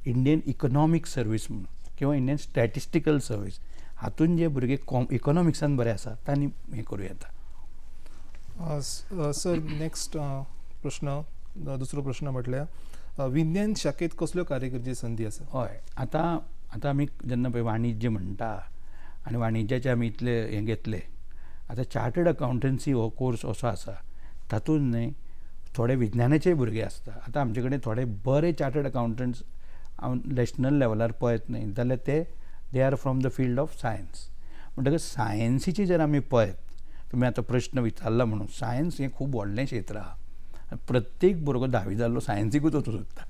S2: इंडियन इकॉनॉमीक सर्वीस म्हणून किंवा इंडियन स्टॅटिस्टिकल सर्वीस, हातूंत जे भुरगे इकॉनॉमिक्सान बरे आसा तांणी हें करूं येता.
S1: सर, नेक्स्ट प्रश्न, दुसरो प्रश्न म्हटल्यार विज्ञान शाखेंत कसल्यो कार्यकिर्दी संदी आसा?
S2: हय, आतां आमी जेन्ना पळय वाणिज्य म्हणटा आनी वाणिज्याचे आमी इतले हें घेतले, आतां चार्टर्ड अकावंटन्सी हो कोर्स असो आसा, तातूंत न्हय थोडे विज्ञानाचे भुरगे आसता. आतां आमचे कडेन थोडे बरे चार्टर्ड अकावंटंट्स हांव नॅशनल लेवलार पळयत न्हय जाल्यार they are from the field of science. म्हणटकीर सायन्सीची जर आमी पळयत, तुमी आतां प्रश्न विचारला म्हणून, सायन्स हें खूब व्हडलें क्षेत्र आहा. प्रत्येक भुरगो 10वी जाल्लो सायन्सीकूच वचूंक सोदता.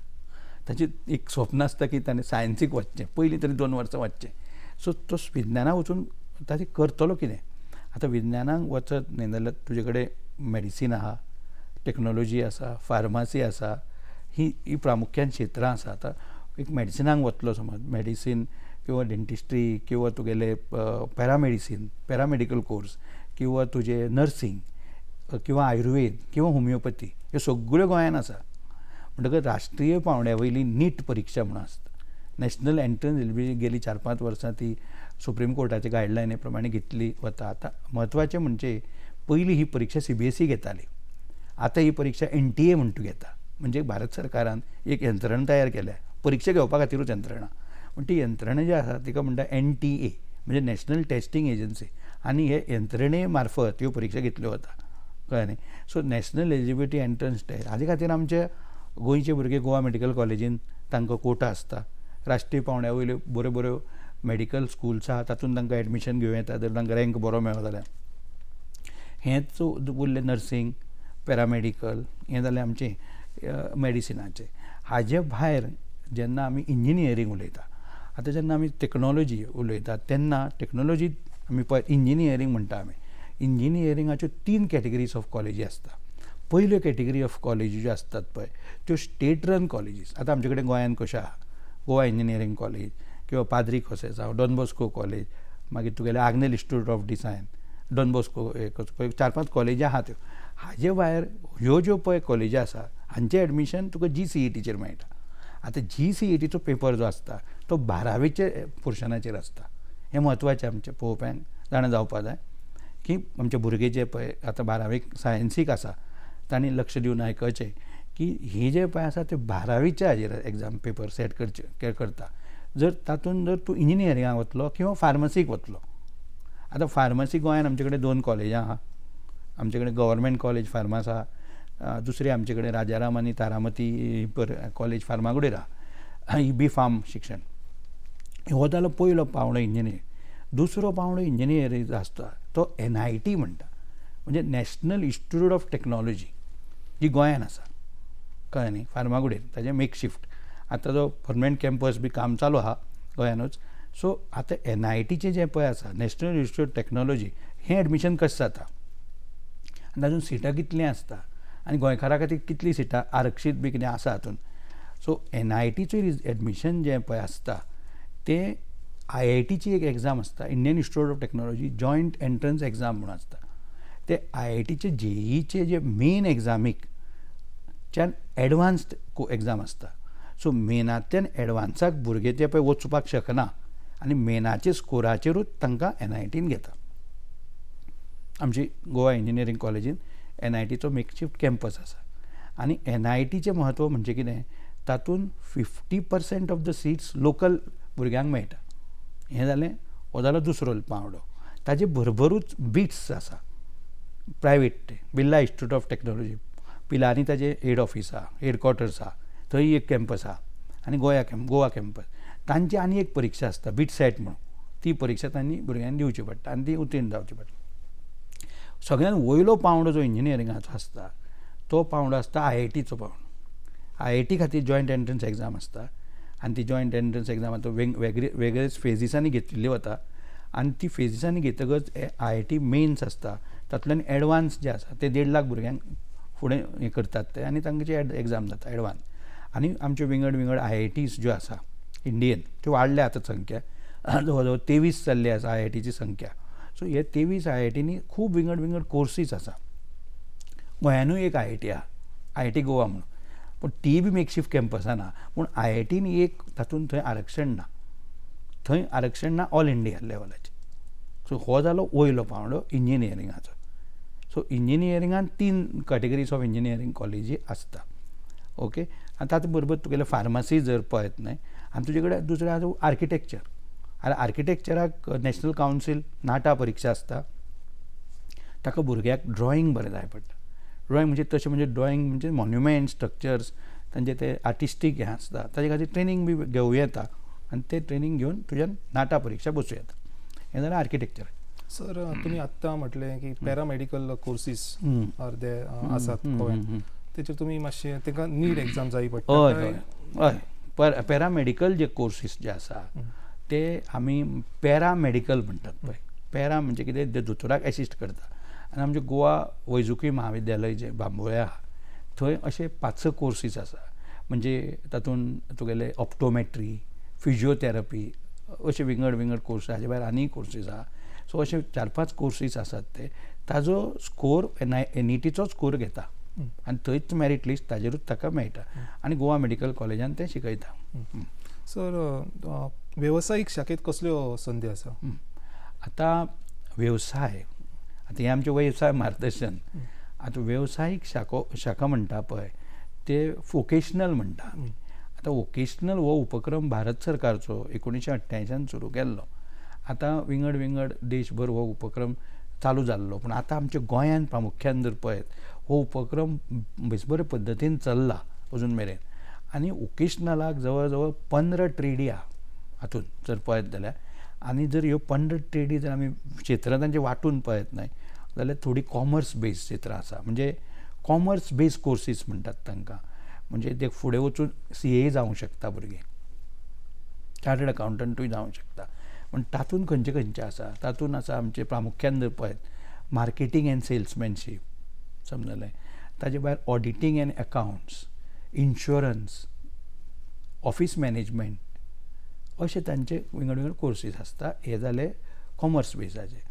S2: ताचें एक स्वप्न आसता की ताणें सायन्सीक वचचें, पयलीं तरी 2 वर्सां वचचें. सो तो विज्ञानाक वचून ताचें करतलो कितें? आतां विज्ञानाक वचत न्हय जाल्यार तुजे कडेन मेडिसीन आहा, टॅक्नॉलॉजी आसा, फार्मासी आसा, ही प्रामुख्यान क्षेत्रां आसा. आतां एक मेडिसिनाक वतलो समज, मेडिसीन किंवा डेंटिस्ट्री किंवा तुगेले पॅरामेडिकल कोर्स किंवा तुजे नर्सींग किंवा आयुर्वेद किंवा होमिओपॅथी, ह्यो सगळ्यो गोंयांत आसा. म्हणटकीर राष्ट्रीय पांवड्या वयली नीट परिक्षा म्हणून आसता. नॅशनल एंट्रन्स एलिजिबिलिटी गेली 4-5 वर्सां ती सुप्रीम कोर्टाचे गायडलायनी प्रमाणे घेतली वता. आतां म्हत्वाचें म्हणजे पयलीं ही परिक्षा CBSE घेताली, आतां ही परिक्षा NTA म्हणून तूं घेता. म्हणजे भारत सरकारान एक यंत्रणा तयार केल्या परिक्षा घेवपा खातीरूच यंत्रणा. पूण ती यंत्रणा जी आसा तिका म्हणटा NTA, म्हणजे नॅशनल टेस्टिंग एजन्सी. आनी हे यंत्रणे मार्फत ह्यो परिक्षा घेतल्यो वता, कळ्ळें न्ही. So national eligibility entrance test हाजे खातीर आमचे गोंयचे भुरगे गोवा मेडिकल कॉलेजीन तांकां कोटा आसता. राष्ट्रीय पांवड्या वयल्यो बऱ्यो बऱ्यो मेडिकल स्कुल्स आहा, तातूंत तांकां एडमिशन घेवं येता जर तांकां रँक बरो मेळ्ळो जाल्यार. हेंच उरलें नर्सींग, पॅरामेडिकल, हें जालें आमचें मेडिसिनाचें. हाजे भायर जेन्ना आमी इंजिनियरींग उलयता, आतां जेन्ना आमी टॅक्नॉलॉजी उलयता तेन्ना टॅक्नॉलॉजी आमी पळय इंजिनियरींग म्हणटा आमी. इंजिनियरिंगाच्यो 3 कॅटेगरीज ऑफ कॉलेजी आसता. पयल्यो कॅटेगरी ऑफ कॉलेजी ज्यो आसतात पळय त्यो स्टेट रन कॉलेजीस. आतां आमचे कडेन गोंयांत कशें आहा, गोवा इंजिनियरींग कॉलेज किंवा पाद्री खोसेस आहा, डॉन बॉस्को कॉलेज, मागीर तुगेलें Agnel institute of design, Don Bosco, 4-5 कॉलेजी आहा त्यो. हाजे भायर ह्यो ज्यो पळय कॉलेजी आसा हांचें एडमिशन तुका GCETचेर मेळटा. आतां GCETचो पेपर जो आसता तो 12वेचे पोर्शनाचेर आसता. हें म्हत्वाचें आमचें पळोवप्यांक जाणा जावपा जाय की आमचे भुरगे जे पळय आतां 12वेक सायन्सीक आसा तांणी लक्ष दिवन आयकचें की ही जे पळय आसा ते 12वेच्या हाजेर एग्जाम पेपर सेट करता. जर तातूंत जर तूं इंजिनियरिंगाक वतलो किंवा फार्मसीक वतलो. आतां फार्मसी गोंयांत आमचे कडेन 2 कॉलेजां आहा. आमचे कडेन गव्हर्मेंट कॉलेज फार्मास आहा, दुसरी आमचे कडेन राजाराम आनी तारामती कॉलेज फार्मागुडेर आहा, ही B.Pharm शिक्षण. हो जालो पयलो पावंडो इंजिनियर. दुसरो पावंडो इंजिनियरींग आसता तो NIT म्हणटा, म्हणजे नॅशनल इन्स्टिट्यूट ऑफ टेक्नॉलॉजी, जी गोंयांत आसा, कळ्ळें न्ही, फार्मागुडयेर. ताजें मेकशिफ्ट आतां जो परमनंट कॅम्पस बी काम चालू आहा गोंयानूच. सो आतां NITचें जें पळय आसा, नॅशनल इन्स्टिट्यूट ऑफ टेक्नॉलॉजी, हें एडमिशन कशें जाता आनी तातूंत सिटां कितलीं आसता आनी गोंयकारा खातीर कितलीं सिटां आरक्षीत बी कितें आसा हातूंत. सो NITचें एडमिशन जें पळय आसता तें IITची एक एग्जाम आसता, Indian institute of technology joint entrance exam म्हणून आसता. ते IITचे JEEचे जे मेन एग्जामीकच्यान एडवान्स्ड एग्जाम आसता. सो मेनांतल्यान एडवान्साक भुरगे ते पळय वचपाक शकना आनी मेनाच्या स्कोराचेरूच तांकां NITन घेता. आमची गोवा इंजिनियरींग कॉलेजीन NITचो मेकशिफ्ट कॅम्पस आसा. आनी NITचें म्हत्व म्हणजे कितें, तातूंत 50% ऑफ द सिट्स लोकल भुरग्यांक मेळटा. हें जालें, हो जालो दुसरो पावंडो. ताजे बरोबरूच बिट्स आसा प्रायवेट, ते Birla institute of technology, Pilani ताजें हेड ऑफीस आहा, हेडक्वॉर्टर्स आहा, थंय एक कॅम्पस आहा. आनी गोवा कॅम्पस, तांची आनी एक परीक्षा आसता BITSAT म्हणून. ती परीक्षा तांणी भुरग्यांनी दिवची पडटा आनी ती उत्तीर्ण जावची पडटा. सगळ्यांत वयलो पावंडो जो इंजिनियरिंगाचो आसता तो पावंडो आसता IITचो पावंडो. IIT खातीर जॉयंट एंट्रन्स एग्जाम आसता आनी ती जॉयंट एंट्रन्स एग्जाम आतां वेगळेच फेजीसांनी घेतिल्ली वता. आनी ती फेजीसांनी घेतकच IIT मेन्स आसता, तातूंतल्यान एडवान्स जे आसा ते 1.5 लाख भुरग्यांक फुडें हें करतात ते, आनी तांची एग्जाम जाता एडवान्स. आनी आमच्यो विंगड IITs ज्यो आसा इंडियेन, त्यो वाडल्या आतां संख्या, जवळ जवळ 23 जाल्ली आसा IITची संख्या. सो हे 23 IITनी खूब विंगड कोर्सीस आसा. गोंयानूय एक IIT आहा, IIT गोवा म्हणून, पूण ती बी मेकशिफ्ट कॅम्पसां ना. पूण IITन एक तातूंत थंय आरक्षण ना, थंय आरक्षण ना ऑल इंडिया लेवलाचेर. सो हो जालो वयलो पावंडो इंजिनियरिंगाचो. सो इंजिनियरिंगान 3 कॅटेगरीज ऑफ इंजिनियरींग कॉलेजी आसता. ओके. आनी ताचे बरोबर तुगेले फार्मासी जर पळयत न्हय, आनी तुजे कडेन दुसरें आसा आर्किटेक्चर. आनी आर्किटेक्चराक नॅशनल कावन्सील नाटा परीक्षा आसता. ताका भुरग्याक ड्रॉईंग बरें जाय पडटा. ड्रॉईंग म्हणजे तशें म्हणजे ड्रॉईंग म्हणजे मॉन्युमेंट्स, स्ट्रक्चर्स, तांचे ते आर्टिस्टीक हें आसता, ताजे खातीर ट्रेनींग बी घेवं येता आनी ते ट्रेनींग घेवन तुज्यान नाटा परीक्षा बसूं येता. हें जालें आर्किटेक्चर.
S1: सर, तुमी आत्तां म्हटलें की पॅरामेडिकल कोर्सीस अर्दे आसात गोंयांत, तेचेर तुमी मातशें ताका नीट एग्जाम जाय पडटा.
S2: हय, पॅरामेडिकल जे कोर्सीस जे आसा ते आमी पॅरामेडिकल म्हणटात पळय. पॅरा म्हणजे कितें, ते दोतोराक एसिस्ट करता. आनी आमचें गोवा वैजकी महाविद्यालय जें बांबोळे आहा, थंय अशे 5-6 कोर्सीस आसा. म्हणजे तातूंत तुगेले ऑप्टोमेट्री, फिजिओथेरपी, अशे विंगड कोर्स. हाजे भायर आनीय कोर्सीस आहा. सो अशे 4-5 कोर्सीस आसात ते. ताजो स्कोर NETचो स्कोर घेता आनी थंयच मेरीट लिस्ट ताजेरूच ताका मेळटा आनी गोवा मेडिकल कॉलेजान ते शिकयता.
S1: सर, वेवसायीक शाखेंत कसल्यो संदी आसा?
S2: आतां वेवसाय, आतां हें आमचें वेवसाय मार्गदर्शन. आतां वेवसायीक शाखा म्हणटा पळय ते वोकेशनल म्हणटा आमी. आतां वोकेशनल हो उपक्रम भारत सरकारचो 1988 सुरू केल्लो. आतां विंगड देशभर हो उपक्रम चालू जाल्लो, पूण आतां आमच्या गोंयांत प्रामुख्यान जर पळयत हो उपक्रम बेस बरे पद्दतीन चल्ला अजून मेरेन. आनी वोकेशनलाक जवळ जवळ 15 ट्रेडी आहा हातूंत जर पळयत जाल्यार. आनी जर ह्यो 15 ट्रेडी जर आमी क्षेत्रां तांचे वांटून पळयत न्हय जाल्यार थोडी कॉमर्स बेज क्षेत्रां आसा. म्हणजे कॉमर्स बेज कोर्सीस म्हणटात तांकां. म्हणजे ते फुडें वचून CA जावंक शकता भुरगे, चार्टर्ड अकावंटंटूय जावंक शकता. पूण तातूंत खंयचे आसा, तातूंत आसा आमचे प्रामुख्यान जर पळयत मार्केटींग एंड सेल्समॅनशीप, समजलें. ताजे भायर auditing and accounts, insurance, office management, अशे तांचे विंगड कोर्सीस आसता. हे जाले कॉमर्स बेजाचे.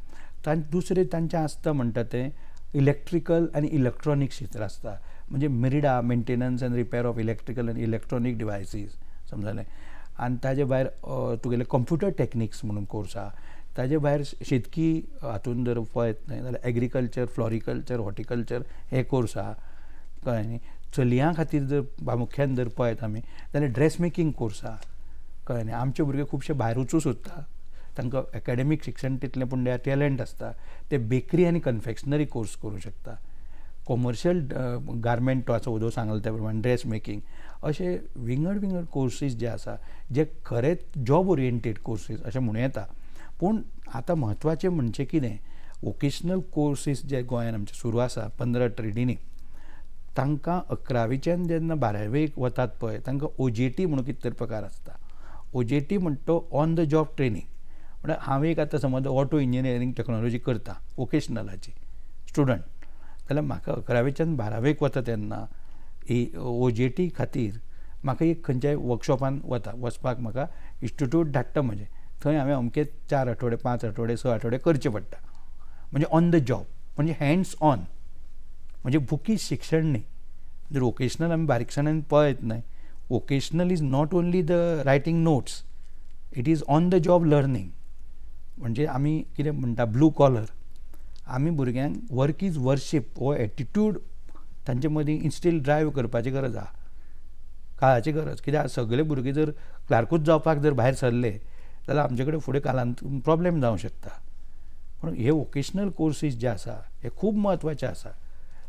S2: दुसरे तांचे आसता म्हणटा ते इलेक्ट्रिकल आनी इलेक्ट्रॉनीक क्षेत्र आसता. म्हणजे Merida, maintenance and repair of electrical आनी इलेक्ट्रॉनीक डिवायसीस, समजलें. आनी ताजे भायर तुगेले कंप्युटर टॅक्निक्स म्हणून कोर्स आहा. ताजे भायर शेतकी हातूंत जर पळयत न्हय जाल्यार एग्रीकल्चर, फ्लॉरिकल्चर, हॉर्टिकल्चर हे कोर्स आहा, कळ्ळें न्ही. चलयां खातीर जर प्रामुख्यान जर पळयत आमी जाल्यार ड्रेस मेकींग कोर्स आहा, कळ्ळें न्ही. आमचे भुरगे खुबशे भायर वचूं सोदता, तांकां एकाडेमीक शिक्षण तितलें पूण टॅलंट आसता, ते बेकरी आनी कन्फेक्शनरी कोर्स करूं शकता. कॉमर्शियल गारमेंट आसा उदो सांगले त्या प्रमाणे ड्रेस मेकींग अशे विंगड कोर्सीस जे आसा जे खरेंच जॉब ओरिएंटेड कोर्सीस अशें म्हणूं येता. पूण आतां म्हत्वाचें म्हणजे कितें, वोकेशनल कोर्सीस जे गोंयांत आमचे सुरू आसा 15 ट्रेडींनी, तांकां 11वीच्यान जेन्ना 12वेक वतात पळय तांकां OJT म्हणून कितें तरी प्रकार आसता. OJT म्हणटा तो ऑन द जॉब ट्रेनींग. म्हळ्यार हांव एक आतां समज ऑटो इंजिनियरींग टेक्नॉलॉजी करता वोकेशनलाची स्टुडंट, जाल्यार म्हाका 11वेच्यान 12वेक वता तेन्ना OJT खातीर म्हाका एक खंयच्याय वर्कशॉपान वचपाक म्हाका इन्स्टिट्यूट धाडटा म्हजें. थंय हांवें अमके 4 आठवडे 5 आठवडे 6 आठवडे करचे पडटा. म्हणजे ऑन द जॉब, म्हणजे हँड्स ऑन, म्हणजे बुकीश शिक्षण न्ही. जर वोकेशनल आमी बारीकसाणेन पळयत न्हय, vocational is not only the writing notes, it is on the job learning. म्हणजे आमी कितें म्हणटा ब्लू कॉलर, आमी भुरग्यांक वर्क इज वर्शीप हो एटिट्यूड तांचे मदीं इन्स्टील ड्रायव करपाची गरज आहा, काळाची गरज. कित्याक सगळे भुरगे जर क्लार्कूच जावपाक जर भायर सरले जाल्यार आमचे कडेन फुडें कालांत प्रॉब्लेम जावंक शकता. पूण हे वोकेशनल कोर्सीस जे आसा हे खूब म्हत्वाचे आसा.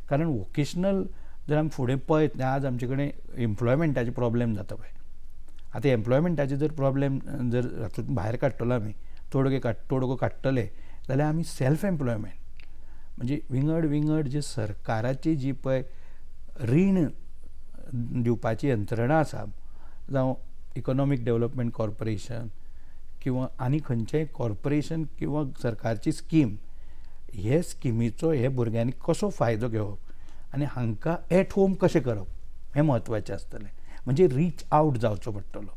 S2: कारण वोकेशनल जर आमी फुडें पळयत आज आमचे कडेन एम्प्लॉयमेंटाचे प्रॉब्लेम जाता पळय. आतां एम्प्लॉयमेंटाचे जर प्रॉब्लेम जर हातूंत भायर काडटलो आमी, तोडगो काडटले जाल्यार आमी सेल्फ एम्प्लॉयमेंट म्हणजे विंगड जे सरकाराची जी पळय रीण दिवपाची यंत्रणा आसा, जावं इकॉनॉमीक डेव्हलपमेंट कॉर्पोरेशन किंवा आनी खंयचेंय कॉर्पोरेशन किंवा सरकारची स्कीम, हे स्किमीचो हे भुरग्यांनी कसो फायदो घेवप आनी हांकां एट होम कशें करप हें म्हत्वाचें आसतलें. म्हणजे रीच आवट जावचो पडटलो,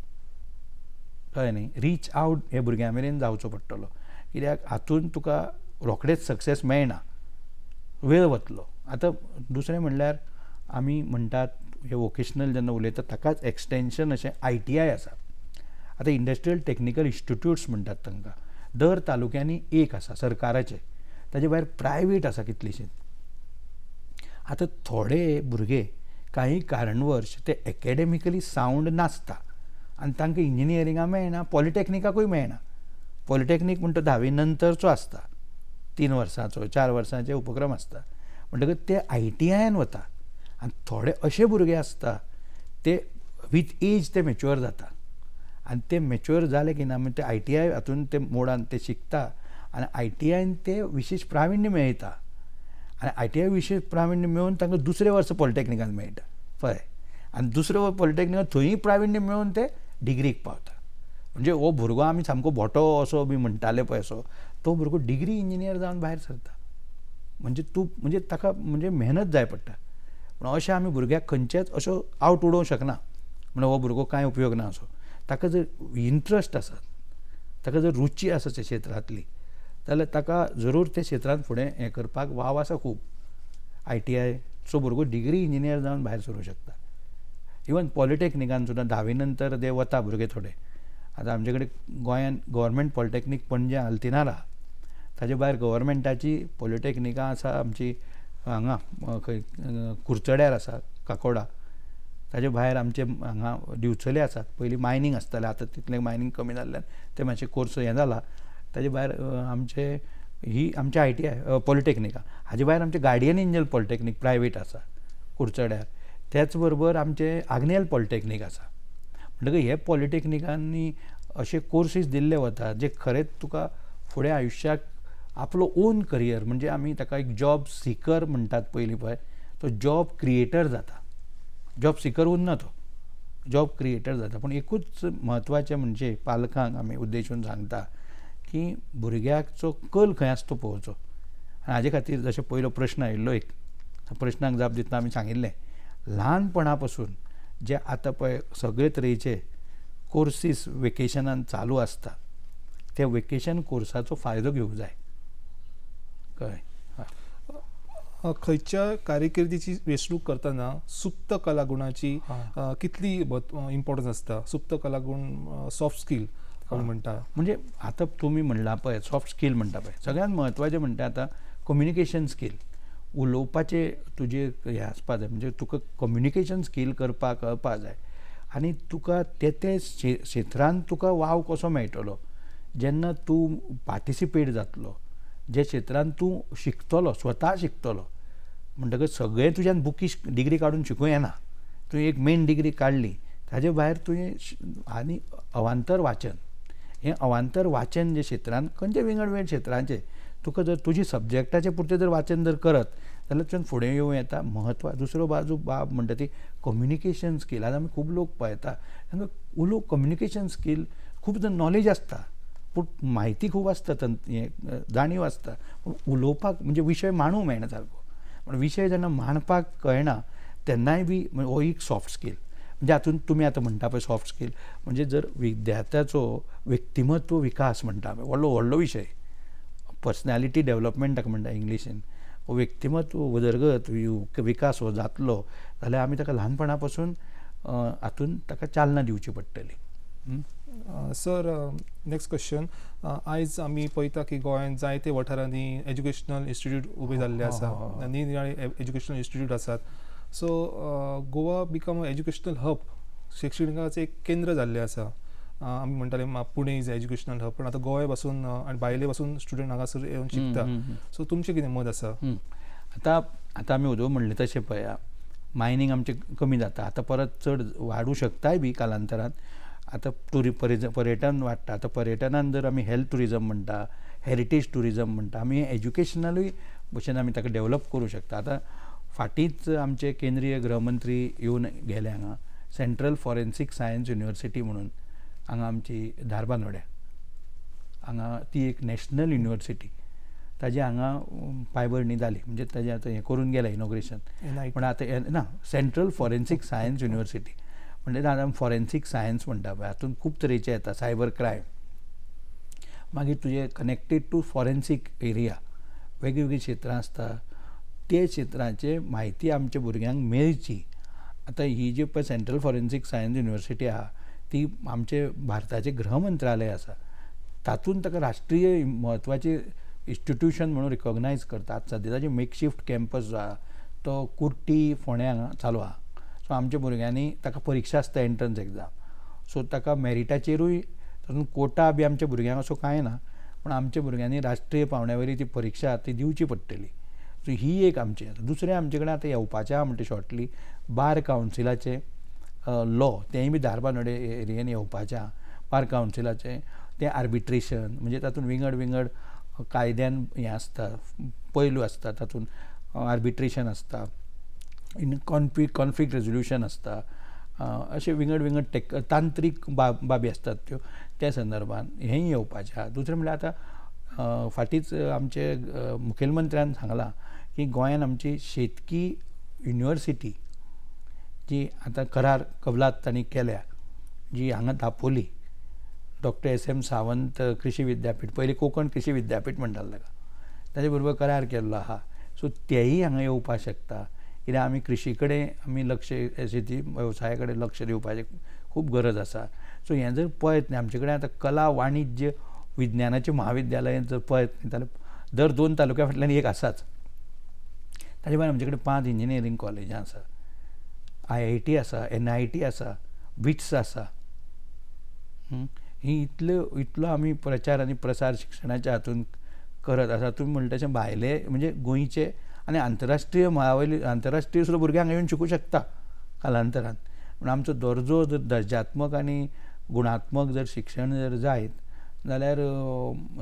S2: कळ्ळें न्ही. रीच आवट हे भुरग्यां मेरेन जावचो पडटलो. कित्याक हातूंत तुका रोखडेंच सक्सेस मेळना, वेळ वतलो. आतां दुसरें म्हणल्यार आमी म्हणटात हे वोकेशनल जेन्ना उलयता ताकाच एक्सटेन्शन अशें ITI आसा. आतां इंडस्ट्रियल टेक्निकल इन्स्टिट्यूट्स म्हणटात तांकां. दर तालुक्यांनी एक आसा सरकाराचे, ताजे भायर प्रायवेट आसा कितलीशींच. आतां थोडे भुरगे काही कारणवश ते एकेडेमिकली सावंड नासता आनी तांकां इंजिनियरिंगा मेळना, पॉलिटॅक्निकाकूय मेळना. पॉलिटॅक्नीक म्हणटा 10वी नंतरचो आसता, 3 वर्सांचो 4 वर्सांचे उपक्रम आसता. म्हणटकच ते ITIन वता. आनी थोडे अशे भुरगे आसता ते वीथ एज ते मॅच्युअर जाता आनी ते मॅच्युअर जाले की ना मागीर ते ITI हातून ते मोडान ते शिकता आनी ITIन ते विशेश प्राविण्य मेळयता आनी ITI विशेश प्राविण्य मेळोवन तांकां दुसरे वर्स पॉलिटॅक्निकान मेळटा पळय. आनी दुसरे वर्स पॉलिटॅक्निकान थंयूय प्राविण्य मेळोवन ते डिग्रीक पावता. म्हणजे हो भुरगो आमी सामको भोटो असो बी म्हणटाले पळय असो, तो भुरगो डिग्री इंजिनियर जावन भायर सरता. म्हणजे ताका म्हणजे मेहनत जाय पडटा. पूण अशें आमी भुरग्याक खंयचेच अशो आवट उडोवंक शकना म्हणून हो भुरगो कांय उपयोग ना असो. ताका जर इंट्रस्ट आसत, ताका जर रुची आसा त्या क्षेत्रांतली, जाल्यार ताका जरूर त्या क्षेत्रांत फुडें हें करपाक वाव आसा खूब. ITI सो भुरगो डिग्री इंजिनियर जावन भायर सरूंक शकता. इवन पॉलिटॅक्निकान सुद्दां 10वी नंतर ते वता भुरगे थोडे. आतां आमचे कडेन गोंयांत गव्हर्मेंट पॉलिटॅक्नीक पणजे आल्तिनार आहा. ताजे भायर गव्हर्मेंटाची पॉलिटॅक्निकां आसा आमची हांगा खंय कुर्चड्यार आसा काकोडा. ताजे भायर आमचे हांगा दिवचले आसात. पयलीं मायनींग आसतालें, आतां तितलें मायनींग कमी जाल्ल्यान ते मातशे कोर्स हें जाला. ताजे भायर आमचे ITI पॉलिटॅक्निकां. हाजे भायर आमचे गार्डियन एंजल पॉलिटॅक्नीक प्रायवेट आसा कुर्चड्यार. त्याच बरोबर आमचे आग्नेल पॉलिटॅक्नीक आसा. म्हणटकीर हे पॉलिटॅक्निकांनी अशे कोर्सीस दिल्ले वता जे खरेंच तुका फुडें आयुश्याक आपलो ओन करियर म्हणजे आमी ताका एक जॉब सिकर म्हणटात पयलीं पळय, तो जॉब क्रिएटर जाता. जॉब सिकर उरना, तो जॉब क्रिएटर जाता. पूण एकूच म्हत्वाचें म्हणजे पालकांक आमी उद्देशून सांगता की भुरग्याचो कल खंय आसा तो पळोवचो. आनी हाजे खातीर जशें पयलो प्रश्न आयिल्लो एक प्रश्नाक जाप दितना आमी सांगिल्लें, ल्हानपणा पासून जे आतां पळय सगळे तरेचे कोर्सीस वेकेशनान चालू आसता, त्या वेकेशन कोर्साचो फायदो घेवंक जाय. कळ्ळें.
S1: खंयच्या कारकिर्दीची वेंचणूक करतना सुप्त कलागुणाची कितली इम्पॉर्टन्स आसता? सुप्त कलागुण सॉफ्ट स्कील कोण म्हणटा.
S2: म्हणजे आतां तुमी म्हणला पळय सॉफ्ट स्कील म्हणटा पळय, सगळ्यांत म्हत्वाचें म्हणटा आतां कम्युनिकेशन स्कील. उलोवपाचे तुजे हें आसपा जाय, म्हणजे तुका कम्युनिकेशन स्कील करपाक कळपा जाय आनी तुका ते क्षेत्रांत तुका वाव कसो मेळटलो जेन्ना तूं पार्टिसिपेट जातलो, जे क्षेत्रांत तूं शिकतलो, स्वता शिकतलो, म्हणटकच सगळें तुज्यान बुकीश डिग्री काडून शिकूं येना. तुवें एक मेन डिग्री काडली ताजे भायर तुवें आनी अवांतर वाचन, हें अवांतर वाचन जे क्षेत्रांत खंयचे वेगवेगळ्या क्षेत्रांचे तुका जर तुजी सब्जेक्टाचे पुरते जर वाचन जर करत जाल्यार तुवें फुडें येवं येता. दुसरो बाब म्हणटा ती कम्युनिकेशन स्कील. आतां आमी खूब लोक पळयता तांकां कम्युनिकेशन स्कील खूब जर नॉलेज आसता पूण म्हायती खूब आसता, जाणीव आसता, पूण उलोवपाक म्हणजे विशय मांडूंक मेळना सारको. पूण विशय जेन्ना मांडपाक कळना तेन्नाय बी हो एक सॉफ्ट स्कील. म्हणजे हातूंत तुमी आतां म्हणटा पळय सॉफ्ट स्कील म्हणजे जर विद्यार्थ्याचो व्यक्तिमत्व विकास म्हणटा पळय व्हडलो विशय, पर्सनॅलिटी डेवलपमेंट ताका म्हणटा इंग्लिशीन. व्यक्तिमत्व उदरगत विकास हो जातलो जाल्यार आमी ताका ल्हानपणा पासून हातूंत ताका चालना दिवची पडटली.
S1: Sir next question. आयज आमी पळयता की गोंयांत जायते वाठारांनी एज्युकेशनल इन्स्टिट्यूट उबे जाल्ले आसा, निरनिराळे एज्युकेशनल इन्स्टिट्यूट आसात. सो गोवा बिकम एज्युकेशनल हब, शिक्षणिकाचें एक केंद्र जाल्लें आसा. आमी म्हणटाले पुणे इज एज्युकेशनल हब, पण आतां गोंय पासून आनी भायले पासून स्टुडंट हांगासर येवन शिकता. सो तुमचें कितें मत आसा?
S2: आतां आमी उदो म्हणलें तशें पळया, मायनींग आमचें कमी जाता, आतां परत चड वाडूं शकताय बी कालांतरान. आतां पर्यटन वाडटा. आतां पर्यटनान जर आमी हेल्थ टुरिजम म्हणटा, हेरिटेज टुरिजम म्हणटा, आमी एज्युकेशनलूय भशेन आमी ताका डेवलप करूं शकता. आतां फाटींच आमचे केंद्रीय गृहमंत्री येवन गेले हांगा सेंट्रल फॉरेन्सीक सायन्स युनिवर्सिटी म्हणून हांगा आमची धारबांदोड्या हांगा ती एक नॅशनल युनिवर्सिटी, ताजी हांगा पांयभरणी जाली. म्हणजे ताजें आतां हें करून गेलें इनॉग्रेशन. पण आतां ना, सेंट्रल फॉरेन्सीक सायन्स युनिवर्सिटी म्हणजे आतां फॉरेन्सीक सायन्स म्हणटा पळय हातूंत खूब तरेचे येता. सायबर क्रायम, मागीर तुजें कनेक्टेड टू फॉरेन्सीक एरिया, वेगळीवेगळी क्षेत्रां आसता. ते क्षेत्रांचे म्हायती आमच्या भुरग्यांक मेळची. आतां ही जी पळय सेंट्रल फॉरेन्सीक सायन्स युनिवर्सिटी आहा ती आमचे भारताचें गृह मंत्रालय आसा, तातूंत ताका राष्ट्रीय म्हत्वाचें इन्स्टिट्यूशन म्हणून रिकॉग्नायज करता. सद्या ताजे मेकशिफ्ट कॅम्पस जो आहा तो कुर्टी फोंड्या हांगा चालू आहा. सो आमच्या भुरग्यांनी ताका परीक्षा आसता एंट्रन्स एग्जाम. सो ताका मेरिटाचेरूय तातूंत कोटा बी आमच्या भुरग्यांक असो कांय ना, पूण आमच्या भुरग्यांनी राष्ट्रीय पांवड्या ती परीक्षा ती दिवची पडटली. सो ही एक आमची. दुसरें आमचे कडेन आतां येवपाचें आहा म्हणटा शॉर्टली बार कावन्सिलाचें लॉ, तेंय बी धारबांदोडे एरियेन येवपाचें आहा. बार कावन्सिलाचें तें आर्बिट्रेशन म्हणजे तातूंत विंगड कायद्यान हें आसता, पैलू आसता, तातूंत आर्बिट्रेशन आसता, कॉन्फ्लिक्ट रेजोल्युशन आसता, अशे विंगड तांत्रीक बाबी आसतात त्यो त्या संदर्भान हेंय येवपाचें आहा. दुसरें म्हणल्यार आतां फाटींच आमचे मुखेलमंत्र्यान सांगलां की गोंयान आमची शेतकी युनिवर्सिटी जी आतां करार कबलात तांणी केल्या, जी हांगा दापोली डॉक्टर एस.एम. सावंत कृषी विद्यापीठ, पयलीं कोंकण कृषी विद्यापीठ म्हणटाले ताका, ताजे बरोबर करार केल्लो आहा. सो तेयी हांगा येवपाक शकता. कित्याक आमी कृशी कडेन आमी लक्ष, शेती वेवसाया कडेन लक्ष दिवपाचें खूब गरज आसा. सो हें जर पळयत न्ही, आमचे कडेन आतां कला वाणिज्य विज्ञानाचें महाविद्यालय जर पळयत न्ही जाल्यार दर 2 तालुक्या फाटल्यान एक आसाच. ताजे भायर आमचे कडेन 5 इंजिनियरींग कॉलेजां आसा, IIT आसा, NIT आसा, बिट्स आसा. ही इतलो आमी प्रचार आनी प्रसार शिक्षणाच्या हातूंत करत आसा. तुमी म्हणटा तशें भायले म्हणजे गोंयचे आनी आंतरराष्ट्रीय आंतरराष्ट्रीय सुद्दां भुरग्यांक येवन शिकूं शकता कालांतरान. पूण आमचो दर्जो जर दर्जात्मक आनी गुणात्मक जर शिक्षण जर जायत जाल्यार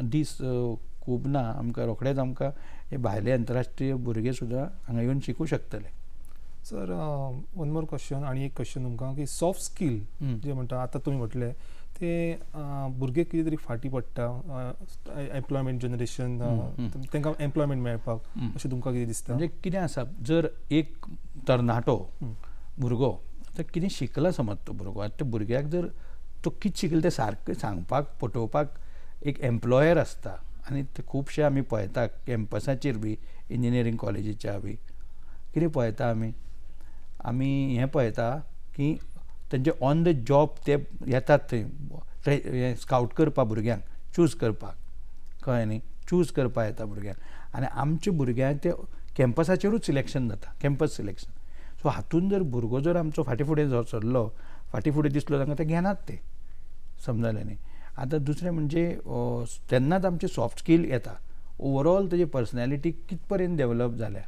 S2: दीस खूब ना, आमकां रोखडेंच आमकां हे भायले आंतरराष्ट्रीय भुरगे सुद्दां हांगा येवन शिकूं शकतले.
S1: सर वन मोर क्वेश्चन, आनी एक क्वेश्चन तुमकां की सॉफ्ट स्कील जे म्हणटा आतां तुमी म्हटलें ते भुरगे कितें तरी फाटी पडटा एम्प्लॉयमेंट जनरेशन, तांकां एम्प्लॉयमेंट मेळपाक, अशें तुमकां कितें दिसता?
S2: म्हणजे कितें आसा, जर एक तरणाटो भुरगो आतां कितें शिकला समज तो भुरगो, आतां त्या भुरग्याक जर तो कितें शिकला तें सारकें सांगपाक पटोवपाक एक एम्प्लॉयर आसता. आनी ते खुबशे आमी पळयता कॅम्पसाचेर बी इंजिनियरींग कॉलेजीच्या बी कितें पळयता आमी हें पळयता की तेंचे ऑन द जॉब ते येतात थंय स्कावट करपाक भुरग्यांक चूज करपाक, कळ्ळें न्ही, चूज करपाक येता भुरग्यांक. आनी आमच्या भुरग्यांक ते कॅम्पसाचेरूच सिलेक्शन जाता, कॅम्पस सिलेक्शन. सो हातूंत जर भुरगो जर आमचो फाटीं फुडें सरलो, फाटीं फुडें दिसलो तांकां ते घेनात ते, समजलें न्ही. आतां दुसरें म्हणजे तेन्नाच आमचे सॉफ्ट स्कील येता. ओवरऑल तेजी पर्सनॅलिटी कित पर्यंत डेवलप जाल्या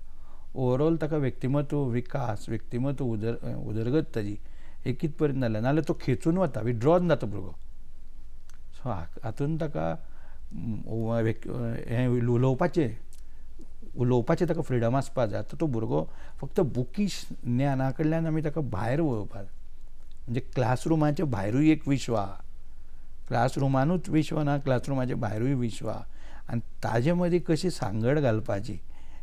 S2: ओवरऑल ताका व्यक्तिमत्व विकास व्यक्तिमत्व उदरगत ताजी हे कित पर्यंत जालें नाल्यार तो खेचून वता विड्रॉन जाता भुरगो. सो हातून ताका हें उलोवपाचें ताका फ्रिडम आसपा जाय. आतां तो भुरगो फक्त बुकीश ज्ञाना कडल्यान आमी ताका भायर वळोवपाक म्हणजे क्लासरुमाचे भायरूय एक विश्व आहा. क्लासरुमानूच विश्व ना, क्लासरुमाचे भायरूय विश्व आहा. आनी ताजे मदीं कशी सांगड घालपाची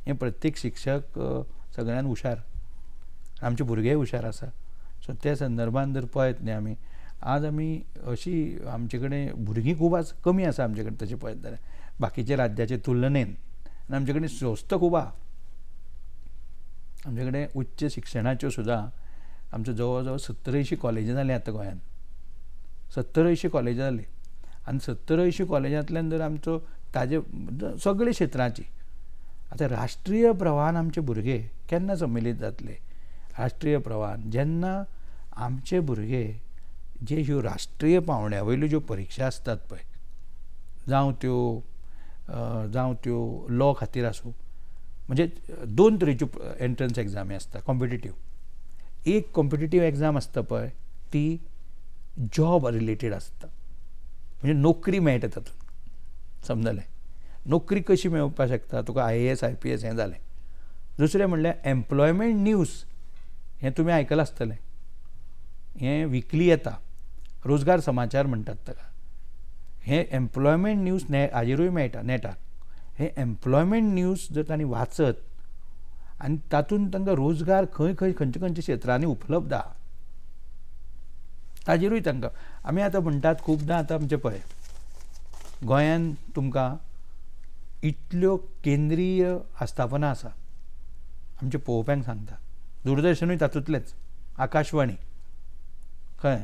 S2: हें प्रत्येक शिक्षक सगळ्यान हुशार. आमचे भुरगेय हुशार आसा. सो त्या संदर्भान जर पळयत न्ही आज आमी अशी आमचे कडेन भुरगीं खूब कमी आसा आमचे कडेन तशें पळयत जाल्यार बाकीच्या राज्याचे तुलनेन. आनी आमचे कडेन संस्था खूब आहा. आमचे कडेन उच्च शिक्षणाच्यो सुद्दां आमच्यो जवळ जवळ 70-80 कॉलेजी जालीं आतां गोंयांत. 70-80 कॉलेजी जालीं आनी 70-80 कॉलेजांतल्यान जर आमचो ताजे सगळे क्षेत्राची आतां राष्ट्रीय प्रवाहान आमचे भुरगे केन्ना सम्मिलीत जातले. राष्ट्रीय प्रवाहान जेन्ना आमचे भुरगे जे ह्यो राष्ट्रीय पावंड्या वयल्यो ज्यो परिक्षा आसतात पळय जावं त्यो लॉ खातीर आसूं म्हणजे 2 तरेच्यो एंट्रन्स एग्जामी आसता कॉम्पिटिटीव. एक कॉम्पिटिटीव एग्जाम आसता पळय ती जॉब रिलेटेड आसता म्हणजे नोकरी मेळटा तातूंत. समजलें. नोकरी कशी मेळपाक शकता तुका IAS IPS हें जालें. दुसरें म्हणल्यार एम्प्लॉयमेंट न्यूज हें तुमी आयकलां आसतलें. हें विकली येता रोजगार समाचार म्हणटात ताका. हें एम्प्लॉयमेंट न्यूज हाजेरूय मेळटा नेटार. हें एम्प्लॉयमेंट न्यूज जर तांणी वाचत आनी तातूंत तांकां रोजगार खंयच्या खंयच्या क्षेत्रांनी उपलब्ध आहा ताजेरूय तांकां आमी आतां म्हणटात खुबदां आतां आमचें पळय गोंयांत तुमकां इतल्यो केंद्रीय आस्थापना आसा आमचे पळोवप्यांक सांगता. दूरदर्शनूय तातूंतलेंच. आकाशवाणी कळ्ळें.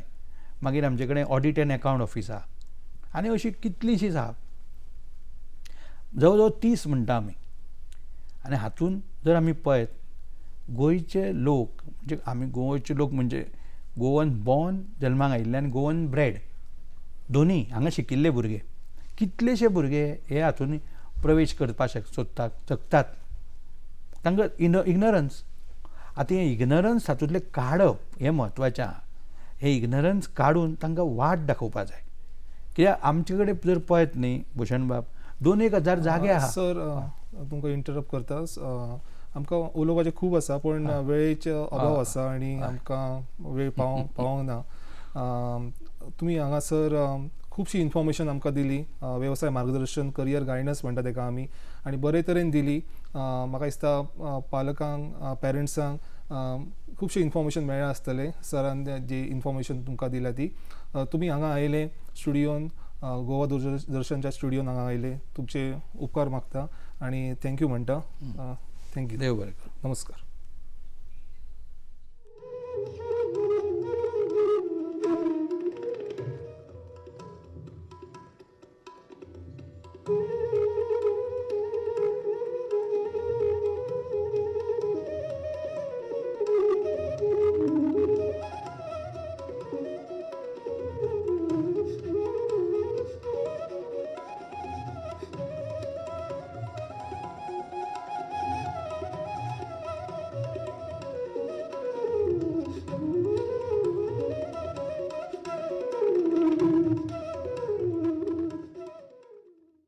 S2: मागीर आमचे कडेन ऑडिट एंड अकावंट ऑफीस आहा आनी अशीं कितलींशींच आहा. जवळ जवळ 30 म्हणटा आमी. आनी हातूंत जर आमी पळयत गोंयचे लोक म्हणजे आमी गोंयचे लोक म्हणजे गोवन बॉर्न जल्माक आयिल्ले आनी गोवन ब्रेड दोनी हांगा शिकिल्ले भुरगे कितलेशे भुरगे हे हातूंत प्रवेश करपाक शकतात. तांकां इग्नरन्स. आतां हें इग्नरन्स हातूंतलें काडप हें म्हत्वाचें आहा. हें इग्नरन्स काडून तांकां वाट दाखोवपाक जाय. कित्याक आमचे कडेन जर पळयत न्ही भूषण बाब 2-1 हजार जागे आहा.
S1: सर तुमकां इंटरप्ट करता. आमकां उलोवपाचें खूब आसा पूण वेळेचो अभाव आसा आनी आमकां वेळ पावोंक ना. तुमी हांगासर खुबशी इन्फॉर्मेशन आमकां दिली. वेवसाय मार्गदर्शन करियर गायडन्स म्हणटा ताका आमी आनी बरे तरेन दिली. म्हाका दिसता पालकांक पेरंट्सांक खुबशें इन्फॉर्मेशन मेळ्ळें आसतलें. सरान जी इन्फॉर्मेशन तुमकां दिल्या ती. तुमी हांगा आयले स्टुडियोन गोवा दूरदर्शनच्या स्टुडियोन हांगा आयले तुमचे उपकार मागता आनी थँक्यू म्हणटा. थँक्यू.
S2: देव बरें करूं.
S1: नमस्कार.